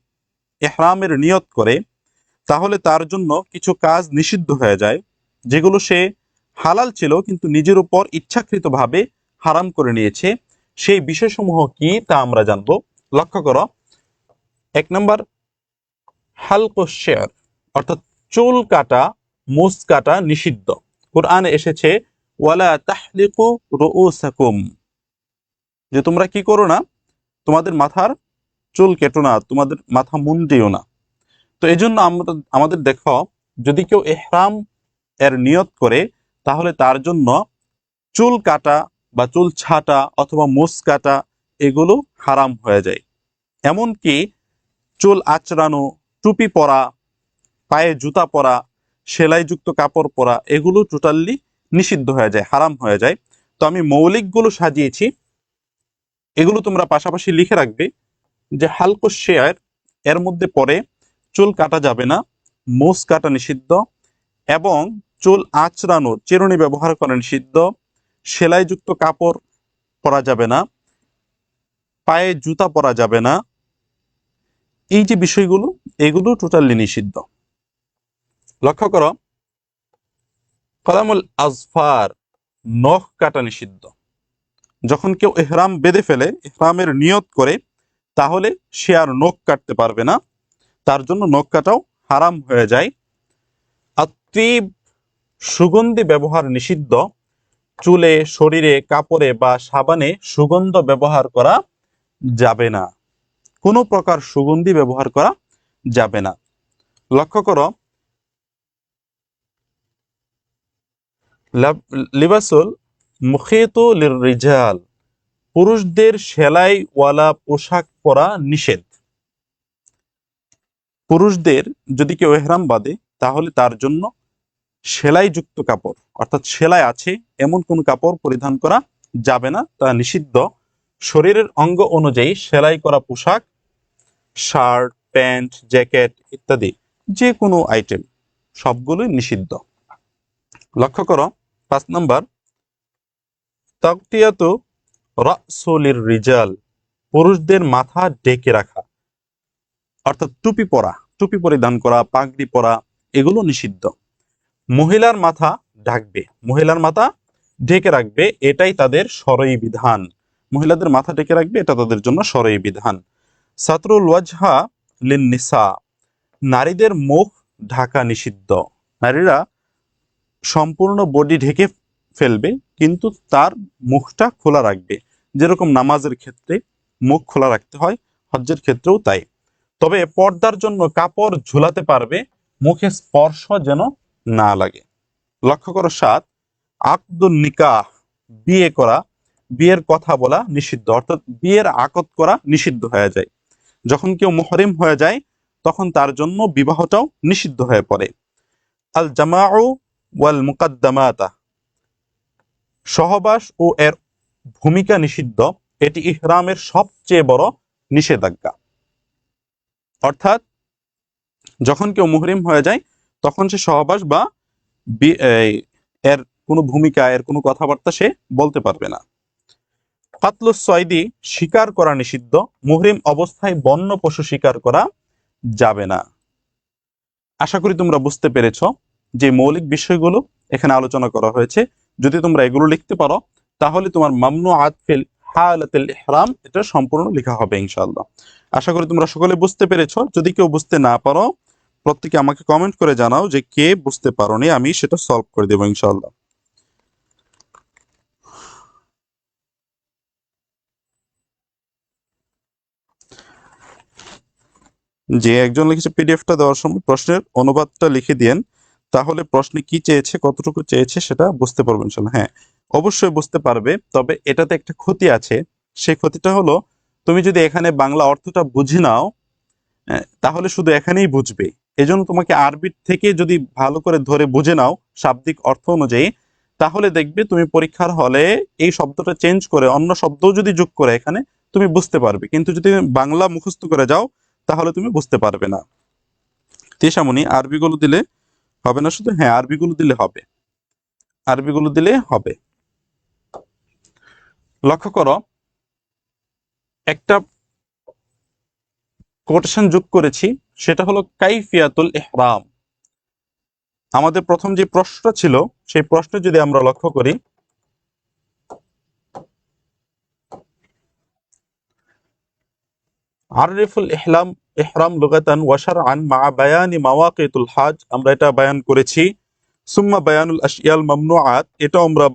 ইহরামের নিয়ত করে, তাহলে তার জন্য কিছু কাজ নিষিদ্ধ হয়ে যায়, যেগুলো সে হালাল ছিল কিন্তু নিজের উপর ইচ্ছাকৃতভাবে হারাম করে নিয়েছে। সেই বিষয়সমূহ কি তা আমরা জানবো। লক্ষ্য করো, 1 নম্বর, হালকুশ শের, অর্থাৎ চুল কাটা, মুছ কাটা নিষিদ্ধ। কোরআনে এসেছে, ওয়ালা তাহলিকু রুউসাকুম, যে তোমরা কি করো না, তোমাদের মাথার চুল কেটো না, তোমাদের মাথা মুন্ডিও না। তো এই জন্য আমাদের দেখো, যদি কেউ ইহরাম এর নিয়ত করে, তাহলে তার জন্য চুল কাটা বা চুল ছাটা অথবা মুছ কাটা এগুলো হারাম হয়ে যায়। এমনকি চুল আঁচড়ানো, টুপি পরা, পায়ে জুতা পরা, সেলাইযুক্ত কাপড় পরা, এগুলো টোটালি নিষিদ্ধ হয়ে যায়, হারাম হয়ে যায়। তো আমি মৌলিকগুলো সাজিয়েছি, এগুলো তোমরা পাশাপাশি লিখে রাখবে যে হালকুশ শের এর মধ্যে পড়ে চুল কাটা যাবে না, মুছ কাটা নিষিদ্ধ, এবং চুল আঁচড়ানো, চিরুনি ব্যবহার করা নিষিদ্ধ, সেলাইযুক্ত কাপড় পরা যাবে না, পায়ে জুতা পরা যাবে না। এই যে বিষয়গুলো, এগুলো টোটালি নিষিদ্ধ। লক্ষ্য করো, কলামুল আজফার, নখ কাটা নিষিদ্ধ। যখন কেউ ইহরাম বেঁধে ফেলে, ইহরামের নিয়ত করে, তাহলে সে আর নখ কাটতে পারবে না, তার জন্য নখ কাটাও হারাম হয়ে যায়। আত্তিব, সুগন্ধি ব্যবহার নিষিদ্ধ। চুলে, শরীরে, কাপড়ে বা সাবানে সুগন্ধ ব্যবহার করা যাবে না, কোনো প্রকার সুগন্ধি ব্যবহার করা যাবে না। লক্ষ্য করো, লিবাসুল মুখিতু লিররিজাল, পুরুষদের সেলাইওয়ালা পোশাক পরা নিষেধ। পুরুষদের যদি কেউ এহরাম বাঁধে তাহলে তার জন্য সেলাইযুক্ত কাপড় অর্থাৎ সেলাই আছে এমন কোন কাপড় পরিধান করা যাবে না, তা নিষিদ্ধ। শরীরের অঙ্গ অনুযায়ী সেলাই করা পোশাক, শার্ট, প্যান্ট, জ্যাকেট ইত্যাদি যে কোনো আইটেম সবগুলোই নিষিদ্ধ। লক্ষ্য করো 5 নম্বর, তাগতিয়াতু রাসুলির রিজাল, পুরুষদের মাথা ঢেকে রাখা অর্থাৎ টুপি পরা, টুপি পরিধান করা, পাগড়ি পরা এগুলো নিষিদ্ধ। মহিলার মাথা ঢাকবে, মহিলার মাথা ঢেকে রাখবে, এটাই তাদের শরঈ বিধান। মহিলাদের মাথা ঢেকে রাখবে, এটা তাদের জন্য শরঈ বিধান। সাতরুল ওয়াজহা লিন নিসা, নারীদের মুখ ঢাকা নিষিদ্ধ। নারীরা সম্পূর্ণ বডি ঢেকে ফেলবে কিন্তু তার মুখটা খোলা রাখবে, যেরকম নামাজের ক্ষেত্রে মুখ খোলা রাখতে হয়, হজ্জের ক্ষেত্রেও তাই। তবে পর্দার জন্য কাপড় ঝুলাতে পারবে, মুখে স্পর্শ যেন না লাগে। লক্ষ্য করো 7, আকদুন নিকাহ, বিয়ে করা, বিয়ের কথা বলা নিষিদ্ধ, অর্থাৎ বিয়ের আকদ করা নিষিদ্ধ হয়ে যায়। যখন কেউ মুহরিম হয়ে যায় তখন তার জন্য বিবাহটাও নিষিদ্ধ হয়ে পড়ে। আল জামাউ ওয়াল মুকাদ্দামাতা, সহবাস ও এর ভূমিকা নিষিদ্ধ, এটি ইহরামের সবচেয়ে বড় নিষেধাজ্ঞা। অর্থাৎ যখন কেউ মুহরিম হয়ে যায় তখন সে সহবাস বা এর কোনো ভূমিকা, এর কোনো কথাবার্তা সে বলতে পারবে না। কাতলুস সয়দি, শিকার করা নিষিদ্ধ, মুহরিম অবস্থায় বন্য পশু শিকার করা যাবে না। আশা করি তোমরা বুঝতে পেরেছ যে মৌলিক বিষয়গুলো এখানে আলোচনা করা হয়েছে। যদি তোমরা এগুলো লিখতে পারো তাহলে তোমার মামনুআত ফিল হালাতিল ইহরাম এটা সম্পূর্ণ লেখা হবে ইনশাআল্লাহ। আশা করি তোমরা সকলে বুঝতে পেরেছো। যদি কেউ বুঝতে না পারো প্রত্যেকে আমাকে কমেন্ট করে জানাও যে কে বুঝতে পারোনি, আমি সেটা সলভ করে দেবো ইনশাআল্লাহ। যে একজন লিখেছে পিডিএফটা দেওয়ার সময় প্রশ্নের অনুবাদটা লিখে দিয়েন, তাহলে প্রশ্নে কি চেয়েছে, কতটুকু চেয়েছে সেটা বুঝতে পারবেন ইনশাআল্লাহ। হ্যাঁ, অবশ্যই বুঝতে পারবে, তবে এটাতে একটা ক্ষতি আছে। সেই ক্ষতিটা হলো তুমি যদি এখানে বাংলা অর্থটা বুঝে নাও তাহলে শুধু এখানেই বুঝবে। এজন্য তোমাকে আরবি থেকে যদি ভালো করে ধরে বুঝে নাও শাব্দিক অর্থ অনুযায়ী, তাহলে দেখবে তুমি পরীক্ষার হলে এই শব্দটা চেঞ্জ করে অন্য শব্দও যদি যোগ করে এখানে তুমি বুঝতে পারবে। কিন্তু যদি বাংলা মুখস্থ করে যাও তাহলে তুমি বুঝতে পারবে না। তেসামনি আরবিগুলো দিলে হবে না শুধু? হ্যাঁ, আরবিগুলো দিলে হবে, আরবিগুলো দিলে হবে। লক্ষ্য করো একটা কোটেশন যোগ করেছি, সেটা হলো কাইফিয়াতুল ইহরাম। আমাদের প্রথম যে প্রশ্নটা ছিল সেই প্রশ্নে যদি আমরা লক্ষ্য করি, আররিফুল ইহলাম ইহরাম লুগাতান ওয়া শারআন মা বায়ানি মাওয়াকিতুল হজ, আমরা এটা বায়ান করেছি। সুম্মা বায়ানুল আশিয়াল মামনুআত, এটা আমরা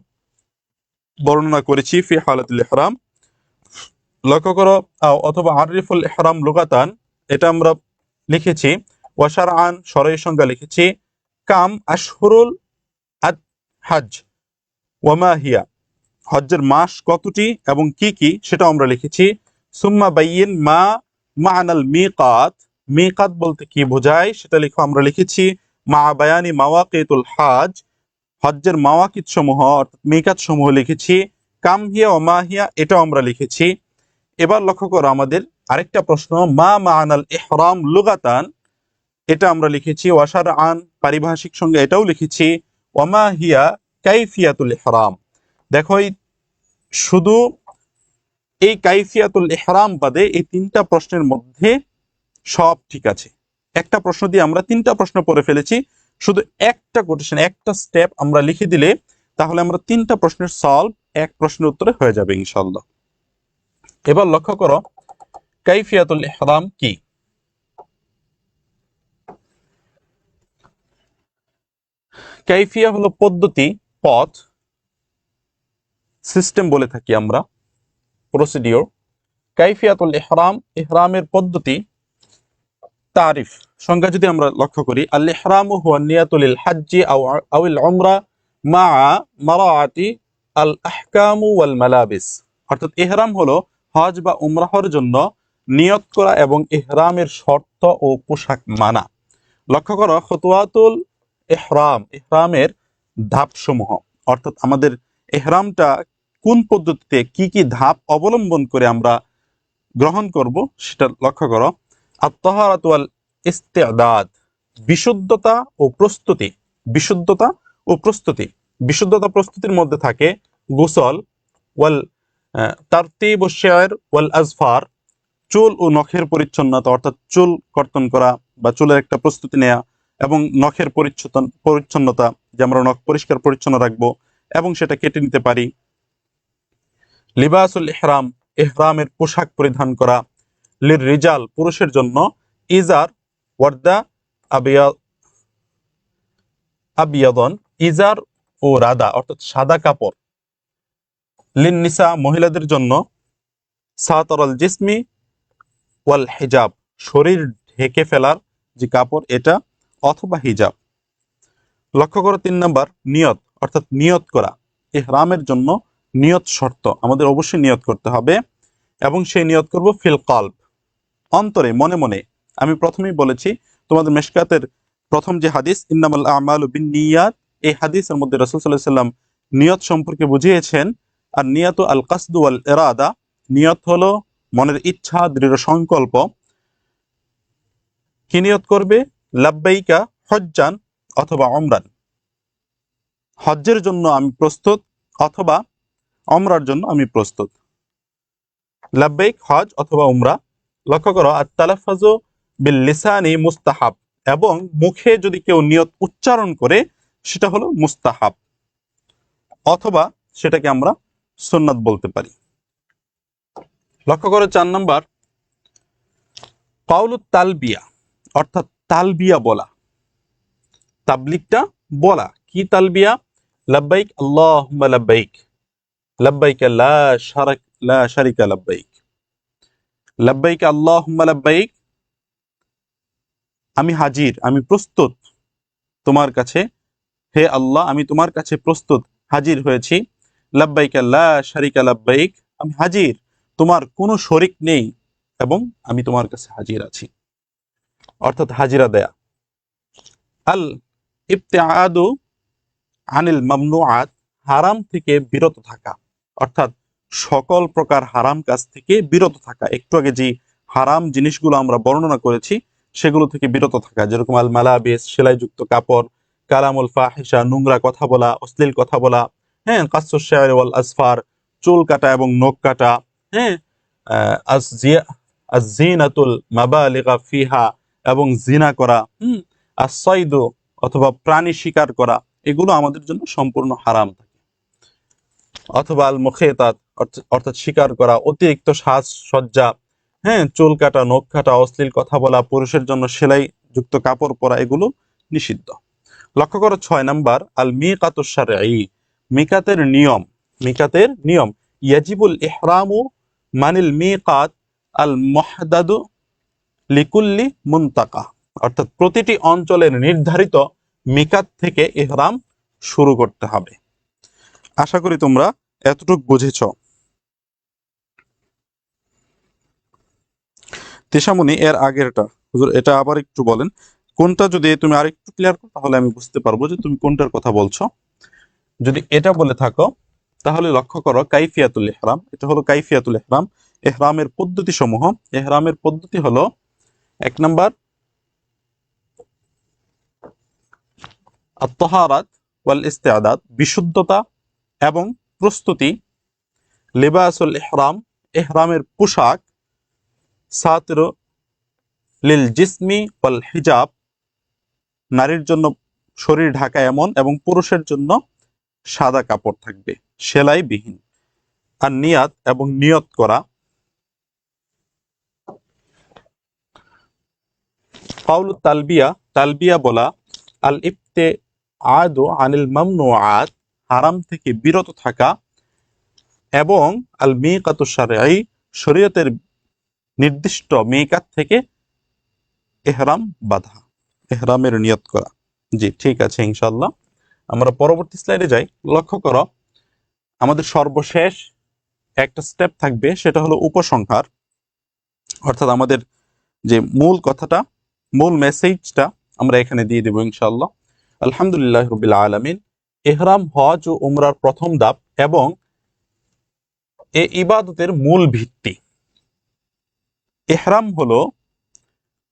বর্ণনা করেছি ফি হালাতুল ইহরাম। লক্ষ্য করো অথবা আররিফুল ইহরাম লুগাতান এটা আমরা লিখেছি, ওয়া শারআন শরঈ সংজ্ঞা লিখেছি, কাম আশহুরুল হজ ওয়া মা হিয়া, হজ্জের মাস কতটি এবং কি কি সেটা আমরা লিখেছি। সুম্মা বাইয়িন মা মা'নাল মিকাত, মিকাত বলতে কি বোঝায় সেটা লিখো, আমরা লিখেছি। মা বায়ানি মাওয়াকিতুল হজ, হজ্জের মাওয়াকিত সমূহ অর্থাৎ মিকাত সমূহ লিখেছি। কাম হিয়া ও মা হিয়া এটাও আমরা লিখেছি। এবার লক্ষ্য করো আমাদের আরেকটা প্রশ্ন, মা মা'নাল ইহরাম লুগাতান, এটা আমরা লিখেছি। ওয়া শারআন পারিভাষিক সঙ্গে এটাও লিখেছি। ওয়া মা হিয়া কাইফিয়াতুল ইহরাম। দেখো শুধু এই কাইফিয়াতুল ইহরাম বাদে এই 3টা প্রশ্নের মধ্যে সব ঠিক আছে। একটা প্রশ্ন দিয়ে আমরা 3টা প্রশ্ন পড়ে ফেলেছি, শুধু একটা কোটেশন, একটা স্টেপ আমরা লিখে দিলে তাহলে আমরা 3টা প্রশ্নের সলভ এক প্রশ্নের উত্তরে হয়ে যাবে ইনশাআল্লাহ। এবার লক্ষ্য করো কাইফিয়াতুল ইহরাম কি। কাইফিয়া হলো পদ্ধতি, পথ, সিস্টেম বলে থাকি আমরা, প্রসিডিওর। কাইফিয়াতুল ইহরাম, ইহরামের পদ্ধতি। তারিফ সংজ্ঞা যদি আমরা লক্ষ্য করি, আল ইহরামু হুয়া নিয়াতু লিল হজ্জি আও আল উমরা মা মারাআতি আল আহকামু ওয়াল মালাবিস, অর্থাৎ ইহরাম হলো হজ বা উমরাহর জন্য নিয়ত করা এবং ইহরামের শর্ত ও পোশাক মানা। লক্ষ্য করো খুতুওয়াতুল ইহরাম, ইহরামের ধাপসমূহ, অর্থাৎ আমাদের ইহরামটা কোন পদ্ধতিতে কি কি ধাপ অবলম্বন করে আমরা গ্রহণ করব সেটা লক্ষ্য করো। আত-তাহারাতু ওয়াল ইস্তি'দাদ, বিশুদ্ধতা ও প্রস্তুতি। বিশুদ্ধতা ও প্রস্তুতি, বিশুদ্ধতা প্রস্তুতির মধ্যে থাকে গোসল, ওয়াল তারতিব ওয়াশ শা'r ওয়াল আজফার, চুল ও নখের পরিচ্ছন্নতা, অর্থাৎ চুল কর্তন করা বা চুলের একটা প্রস্তুতি নেওয়া, এবং নখের পরিচ্ছন্নতা, যে আমরা নখ পরিষ্কার পরিচ্ছন্ন রাখবো এবং সেটা কেটে নিতে পারি। লিবাসুল ইহরাম, ইহরামের পোশাক পরিধান করা। লির রিজাল, পুরুষের জন্য ইজার ওয়ার্দা আবিয়াদন, ইজার ও রাদা অর্থাৎ সাদা কাপড়। লিন নিসা, মহিলাদের জন্য সাতরাল জিসমি ওয়াল হিজাব, শরীর ঢেকে ফেলার যে কাপড় এটা অথবা হিজাব। লক্ষ্য করো 3 নাম্বার নিয়ত, অর্থাৎ নিয়ত করা। ইহরামের জন্য নিয়ত শর্ত, আমাদের অবশ্যই নিয়ত করতে হবে এবং সেই নিয়ত করব ফিল কলব, অন্তরে, মনে মনে। আমি প্রথমেই বলেছি তোমাদের মিশকাতের প্রথম যে হাদিস ইন্নামাল আমালু বিন্নিয়াত, এই হাদিসের মধ্যে রাসূল সাল্লাল্লাহু আলাইহি ওয়াসাল্লাম নিয়ত সম্পর্কে বুঝিয়েছেন। আর নিয়াতু আল কাসদু ওয়াল ইরাদা, নিয়ত হলো মনের ইচ্ছা, দৃঢ় সংকল্প। কি নিয়ত করবে? লাব্বাইকা হজ্জান অথবা উমরান, হজ্জের জন্য আমি প্রস্তুত অথবা উমরার জন্য আমি প্রস্তুত। লাব্বাইক হজ অথবা উমরা। লক্ষ্য করো আত-তালাফফুযু বিল লিসানি মুস্তাহাব, এবং মুখে যদি কেউ নিয়ত উচ্চারণ করে সেটা হলো মুস্তাহাব, অথবা সেটাকে আমরা সুন্নাত বলতে পারি। লক্ষ্য করো 4 নাম্বার কাউলুত তালবিয়া, অর্থাৎ তালবিয়া বলা, তাবলিগটা বলা। কি তালবিয়া? লাব্বাইক আল্লাহুম্মা লাব্বাইক, লাব্বাইক লা শারিকা লাব্বাইক, লাব্বাইক আল্লাহুম্মা লাব্বাইক, আমি হাজির, আমি প্রস্তুত তোমার কাছে, হে আল্লাহ আমি তোমার কাছে প্রস্তুত হাজির হয়েছি। লাব্বাইক লা শারিকা লাব্বাইক, আমি হাজির, তোমার কোনো শরিক নেই এবং আমি তোমার কাছে হাজির আছি, অর্থাৎ হাজিরা দেয়া। আল ইবতিআদু আনিল মামনুআত, হারাম থেকে বিরত থাকা, অর্থাৎ সকল প্রকার হারাম কাজ থেকে বিরত থাকা। একটু আগে যে হারাম জিনিসগুলো আমরা বর্ণনা করেছি সেগুলো থেকে বিরত থাকা, যেরকম আল মালাবিস, সেলাইযুক্ত কাপড়, কালামুল ফাহিশা, নোংরা কথা বলা, অশ্লীল কথা বলা, হ্যাঁ, কাসসুশ শা'r ওয়াল আসফার, চুল কাটা এবং নখ কাটা, হ্যাঁ, আয-যিনাতুল মাবালিগা ফিহা, এবং জিনা করা, আস-সাইদু অথবা প্রাণী শিকার করা, এগুলো আমাদের জন্য সম্পূর্ণ হারাম থাকে। অথবা আল মুখিতাত, অর্থাৎ শিকার করা, অতিরিক্ত সাজসজ্জা, হ্যাঁ, চুল কাটা, নখ কাটা, অশ্লীল কথা বলা, পুরুষের জন্য সেলাই যুক্ত কাপড় পরা, এগুলো নিষিদ্ধ। লক্ষ্য করো 6 নাম্বার আল মিকাতুশ শারঈ, মিকাতের নিয়ম। মিকাতের নিয়ম, ইয়াজিবুল ইহরামু মানিল মিকাত আল মুহদাদু লিকুল্লি মুনতাকা, অর্থাৎ প্রতিটি অঞ্চলের নির্ধারিত মিকাত থেকে ইহরাম শুরু করতে হবে। আশা করি তোমরা এতটুকু বুঝেছ। তেশামণি, এর আগেরটা হুজুর এটা আবার একটু বলেন, কোনটা যদি তুমি আরেকটু ক্লিয়ার করো তাহলে আমি বুঝতে পারবো যে তুমি কোনটার কথা বলছো। যদি এটা বলে থাকো তাহলে লক্ষ্য করো কাইফিয়াতুল ইহরাম, এটা হলো কাইফিয়াতুল ইহরাম, ইহরামের পদ্ধতি সমূহ। ইহরামের পদ্ধতি হলো 1 নাম্বার আত-তাহারাত ওয়াল ইস্তি'দাদ, বিশুদ্ধতা এবং প্রস্তুতি। লিবাসুল ইহরাম, ইহরামের পোশাক। সাতরু লিল জিসমি ওয়াল হিজাব, নারীর জন্য শরীর ঢাকা এমন এবং পুরুষের জন্য সাদা কাপড় থাকবে সেলাই বিহীন। আর নিয়াত, এবং নিয়ত করা। কাউলুত তালবিয়া, তালবিয়া বলা। আল ইবতিআদু আনিল মামনুআত, হারাম থেকে বিরত থাকা। এবং আল মিকাতুশ শারঈ, শরীয়তের নির্দিষ্ট মিকাত থেকে ইহরাম বাঁধা, ইহরামের নিয়ত করা। জি ঠিক আছে, ইনশাআল্লাহ আমরা পরবর্তী স্লাইডে যাই। লক্ষ্য করো আমাদের সর্বশেষ একটা স্টেপ থাকবে, সেটা হলো উপসংহার, অর্থাৎ আমাদের যে মূল কথাটা, মূল মেসেজটা আমরা এখানে দিয়ে দেব ইনশাআল্লাহ। আলহামদুলিল্লাহ রাব্বিল আলামিন। ইহরাম হজ ও উমরার প্রথম ধাপ এবং এ ইবাদতের মূল ভিত্তি। ইহরাম হলো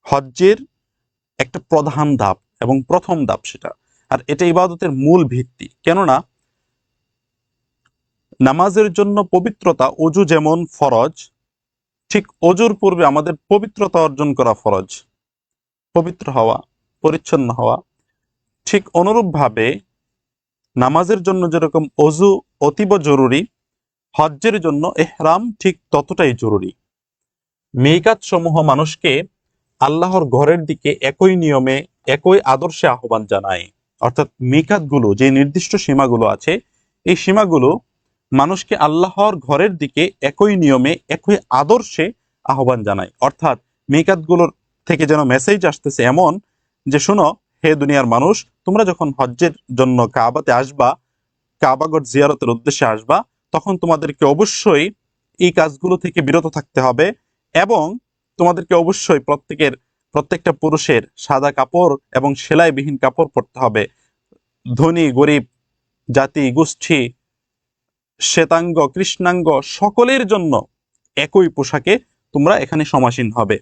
হজ্জের একটা প্রধান ধাপ এবং প্রথম ধাপ সেটা, আর এটা ইবাদতের মূল ভিত্তি। কেননা নামাজের জন্য পবিত্রতা, অজু যেমন ফরজ, ঠিক অজুর পূর্বে আমাদের পবিত্রতা অর্জন করা ফরজ, পবিত্র হওয়া, পরিচ্ছন্ন হওয়া। ঠিক অনুরূপভাবে নামাজের জন্য যেরকম অজু অতীব জরুরি, হজ্জের জন্য ইহরাম ঠিক ততটাই জরুরি। মিকাত সমূহ মানুষকে আল্লাহর ঘরের দিকে একই নিয়মে, একই আদর্শে আহ্বান জানায়। অর্থাৎ মিকাতগুলো, যে নির্দিষ্ট সীমাগুলো আছে, এই সীমাগুলো মানুষকে আল্লাহর ঘরের দিকে একই নিয়মে, একই আদর্শে আহ্বান জানায়। অর্থাৎ মিকাতগুলোর থেকে যেন মেসেজ আসতেছে এমন যে, শোনো হে দুনিয়ার মানুষ, তোমরা যখন হজ্জের জন্য কাবাতে আসবা, কাবাগর জিয়ারতের উদ্দেশ্যে আসবা, তখন তোমাদেরকে অবশ্যই এই কাজগুলো থেকে বিরত থাকতে হবে এবং তোমাদেরকে অবশ্যই প্রত্যেকটা পুরুষের সাদা কাপড় এবং সেলাইবিহীন কাপড় পরতে হবে। ধনী গরিব, জাতি গোষ্ঠী, শ্বেতাঙ্গ কৃষ্ণাঙ্গ সকলের জন্য একই পোশাকে তোমরা এখানে সমাসীন হবে।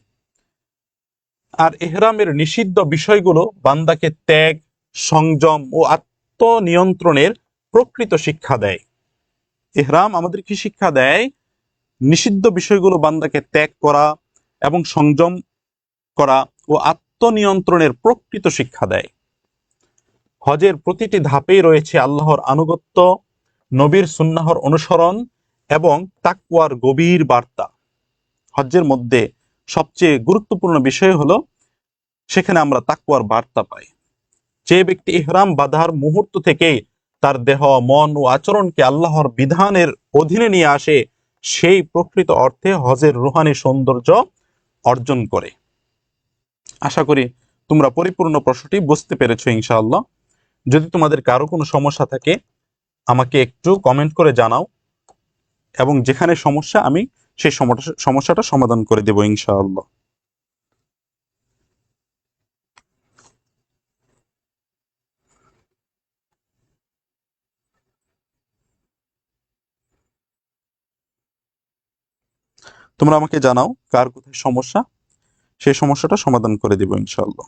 আর ইহরামের নিষিদ্ধ বিষয়গুলো বান্দাকে ত্যাগ, সংযম ও আত্মনিয়ন্ত্রণের প্রকৃত শিক্ষা দেয়। ইহরাম আমাদের কি শিক্ষা দেয়? নিষিদ্ধ বিষয়গুলো বান্দাকে ত্যাগ করা এবং সংযম করা ও আত্মনিয়ন্ত্রণের প্রকৃত শিক্ষা দেয়। হজের প্রতিটি ধাপেই রয়েছে আল্লাহর আনুগত্য, নবীর সুন্নাহর অনুসরণ এবং তাকওয়ার গভীর বার্তা। হজ্জের মধ্যে সবচেয়ে গুরুত্বপূর্ণ বিষয় হলো সেখানে আমরা তাকওয়ার বার্তা পাই। যে ব্যক্তি ইহরাম বাঁধার মুহূর্ত থেকেই তার দেহ, মন ও আচরণকে আল্লাহর বিধানের অধীনে নিয়ে আসে, সেই প্রকৃত অর্থে হজের রুহানি সৌন্দর্য অর্জন করে। আশা করি তোমরা পরিপূর্ণ প্রশ্নটি বুঝতে পেরেছো ইনশাআল্লাহ। যদি তোমাদের কারো কোনো সমস্যা থাকে আমাকে একটু কমেন্ট করে জানাও, এবং যেখানে সমস্যা আমি সেই সমস্যাটা সমাধান করে দেব ইনশাআল্লাহ। তোমরা আমাকে জানাও কার কোথায় সমস্যা, সেই সমস্যাটা সমাধান করে দেব ইনশাআল্লাহ।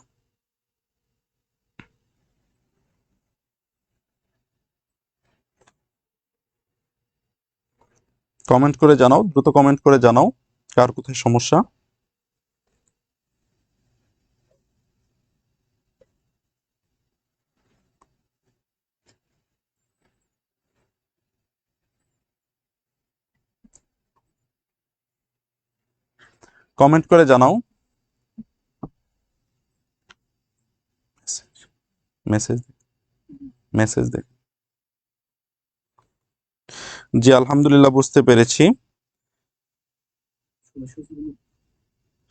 কমেন্ট করে জানাও, দ্রুত কমেন্ট করে জানাও কার কোথায় সমস্যা। কমেন্ট করে জানাও। মেসেজ মেসেজ দেখ। জি আলহামদুলিল্লাহ, বুঝতে পেরেছি,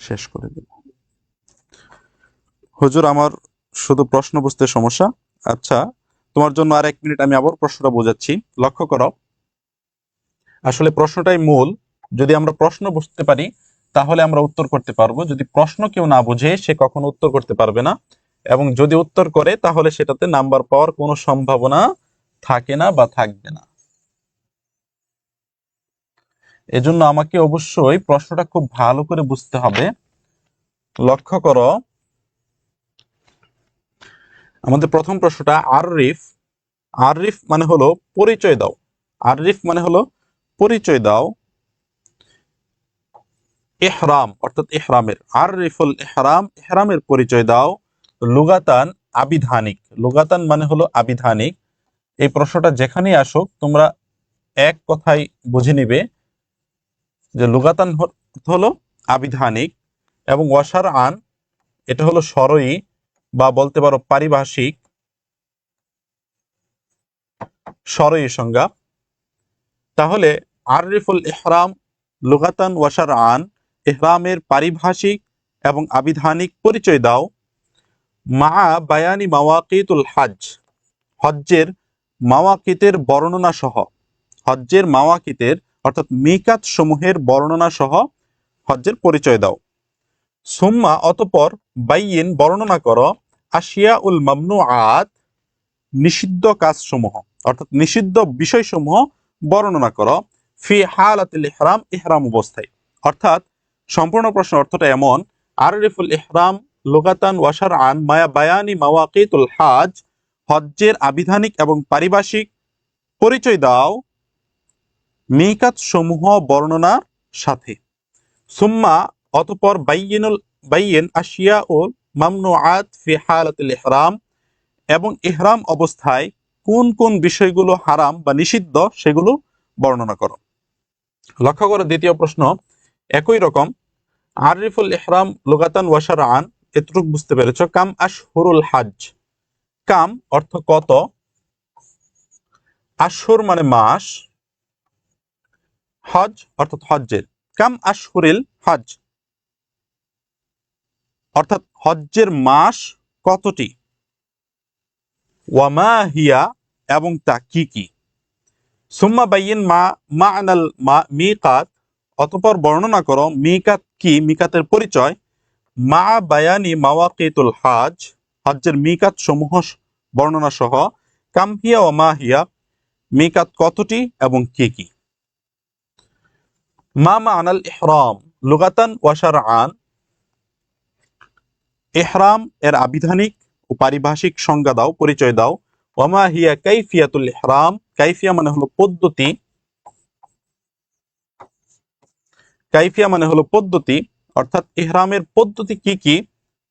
শেষ করে দেব। হুজুর আমার শুধু প্রশ্ন বুঝতে সমস্যা। আচ্ছা, তোমার জন্য আর 1 মিনিট আমি আবার প্রশ্নটা বোঝাচ্ছি, লক্ষ্য করো। আসলে প্রশ্নটাই মূল। যদি আমরা প্রশ্ন বুঝতে পারি তাহলে আমরা উত্তর করতে পারবো। যদি প্রশ্ন কেউ না বুঝে সে কখনো উত্তর করতে পারবে না, এবং যদি উত্তর করে তাহলে সেটাতে নাম্বার পাওয়ার কোনো সম্ভাবনা থাকে না বা থাকবে না। এজন্য আমাকে অবশ্যই প্রশ্নটা খুব ভালো করে বুঝতে হবে। লক্ষ্য করো, আমাদের প্রথম প্রশ্নটা আররিফ। আররিফ মানে হলো পরিচয় দাও। আররিফ মানে হলো পরিচয় দাও ইহরাম, অর্থাৎ ইহরামের। আররিফুল ইহরাম, ইহরামের পরিচয় দাও। লুগাতান, আবিধানিক। লুগাতান মানে হলো আবিধানিক। এই প্রশ্নটা যেখানেই আসুক তোমরা এক কথাই বুঝে নিবে যে লুগাতান হলো আবিধানিক, এবং ওয়াসার আন এটা হলো শরঈ বা বলতে পারো পারিভাষিক, শরঈ সংজ্ঞা। তাহলে আররিফুল ইহরাম লুগাতান ওয়াসার আন, ইহরামের পারিভাষিক এবং আবিধানিক পরিচয় দাও। মা বায়ানি মাওয়াকিতুল হজ, হজ্জের মাওয়াকিতের বর্ণনা সহ। হজ্জের মাওয়াকিতের অর্থাৎ মিকাত সমূহের বর্ণনা সহ হজ্জের পরিচয় দাও। সুম্মা অতঃপর বাইয়িন বর্ণনা করো আশিয়া উল মামনুআত নিষিদ্ধ কাজসমূহ, অর্থাৎ নিষিদ্ধ বিষয়সমূহ বর্ণনা করো ফি হালাতিল ইহরাম ইহরাম অবস্থায়। অর্থাৎ সম্পূর্ণ প্রশ্ন অর্থটা এমন, আরিফুল ইহরাম লুগাতান ওয়া শারআন মায়া বায়ানি মাওয়াকিতুল হাজ, হজ্জের আবিধানিক এবং পারিভাষিক পরিচয় দাও মিকাত সমূহ বর্ণনার সাথে। সুম্মা অতঃপর বাইয়িন আশিয়া ও মামনুআত ফি হালাতিল ইহরাম, এবং ইহরাম অবস্থায় কোন কোন বিষয়গুলো হারাম বা নিষিদ্ধ সেগুলো বর্ণনা করো। লক্ষ্য করো দ্বিতীয় প্রশ্ন একই রকম, আরিফুল ইহরাম লুগাতান ওয়া শারআন, এতটুকু বুঝতে পেরেছো। কাম আশহুরুল হজ, কাম অর্থ কত, আশহুর মানে মাস, হজ অর্থাৎ হজ্জের। কাম আশহুরিল হজ অর্থাৎ হজ্জের মাস কতটি, ওয়ামা হিয়া এবং তা কি কি। সুম্মা বাইয়িন মা'নাল মিকাত, অতঃপর বর্ণনা করো মিকাত কি, মিকাতের পরিচয়, মা বায়ানি মাওয়াকিতুল হাজ, হজ্জের মিকাত সমূহ বর্ণনা সহ, কাম হিয়া ওয়া মা হিয়া, মিকাত কতটি এবং কি কি। মা মা'নাল ইহরাম লুগাতান ওয়া শারআন, ইহরাম এর আবিধানিক ও পারিভাষিক সংজ্ঞা দাও, পরিচয় দাও। ওয়া মা হিয়া কাইফিয়াতুল ইহরাম, কাইফিয়া মানে হলো পদ্ধতি, কাইফিয়া মানে হলো পদ্ধতি, অর্থাৎ ইহরামের পদ্ধতি কি কি,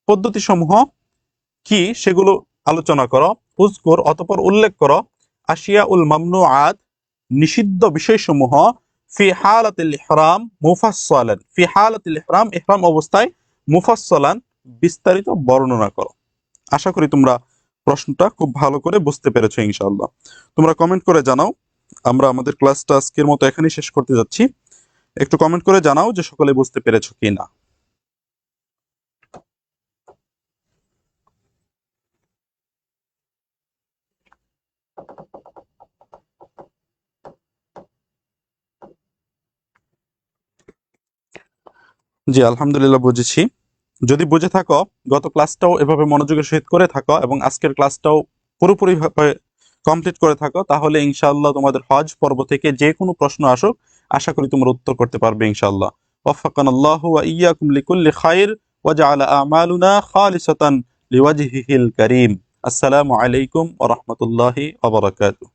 পদ্ধতি সমূহ কি সেগুলো আলোচনা করো। উযকুর অতঃপর উল্লেখ করো আশিয়া উল মামনুআত নিষিদ্ধ বিষয়সমূহ ফি হালাতিল ইহরাম মুফাসসালান, ফি হালাতিল ইহরাম ইহরাম অবস্থায় মুফাসসালান বিস্তারিত বর্ণনা করো। আশা করি তোমরা প্রশ্নটা খুব ভালো করে বুঝতে পেরেছো ইনশাআল্লাহ। তোমরা কমেন্ট করে জানাও। আমরা আমাদের ক্লাসটা আজকের মতো এখানেই শেষ করতে যাচ্ছি। একটু কমেন্ট করে জানাও যে সকলে বুঝতে পেরেছো কিনা। জি আলহামদুলিল্লাহ বুঝেছি। যদি বুঝে থাকো, গত ক্লাসটাও এভাবে মনোযোগের সহিত করে থাকো এবং আজকের ক্লাসটাও পুরোপুরিভাবে কমপ্লিট করে থাকো, তাহলে ইনশাআল্লাহ তোমাদের হজ পর্ব থেকে যে কোনো প্রশ্ন আসুক আশা করি তোমরা উত্তর করতে পারবে ইনশাআল্লাহ। ওয়াফাকানাল্লাহু ওয়া ইয়্যাকুম লিকুল্লি খায়র ওয়া জাআলা আমালুনা খালিসাতান লিওয়াজহিহিল কারীম। আসসালামু আলাইকুম ওয়া রাহমাতুল্লাহি ওয়া বারাকাতুহু।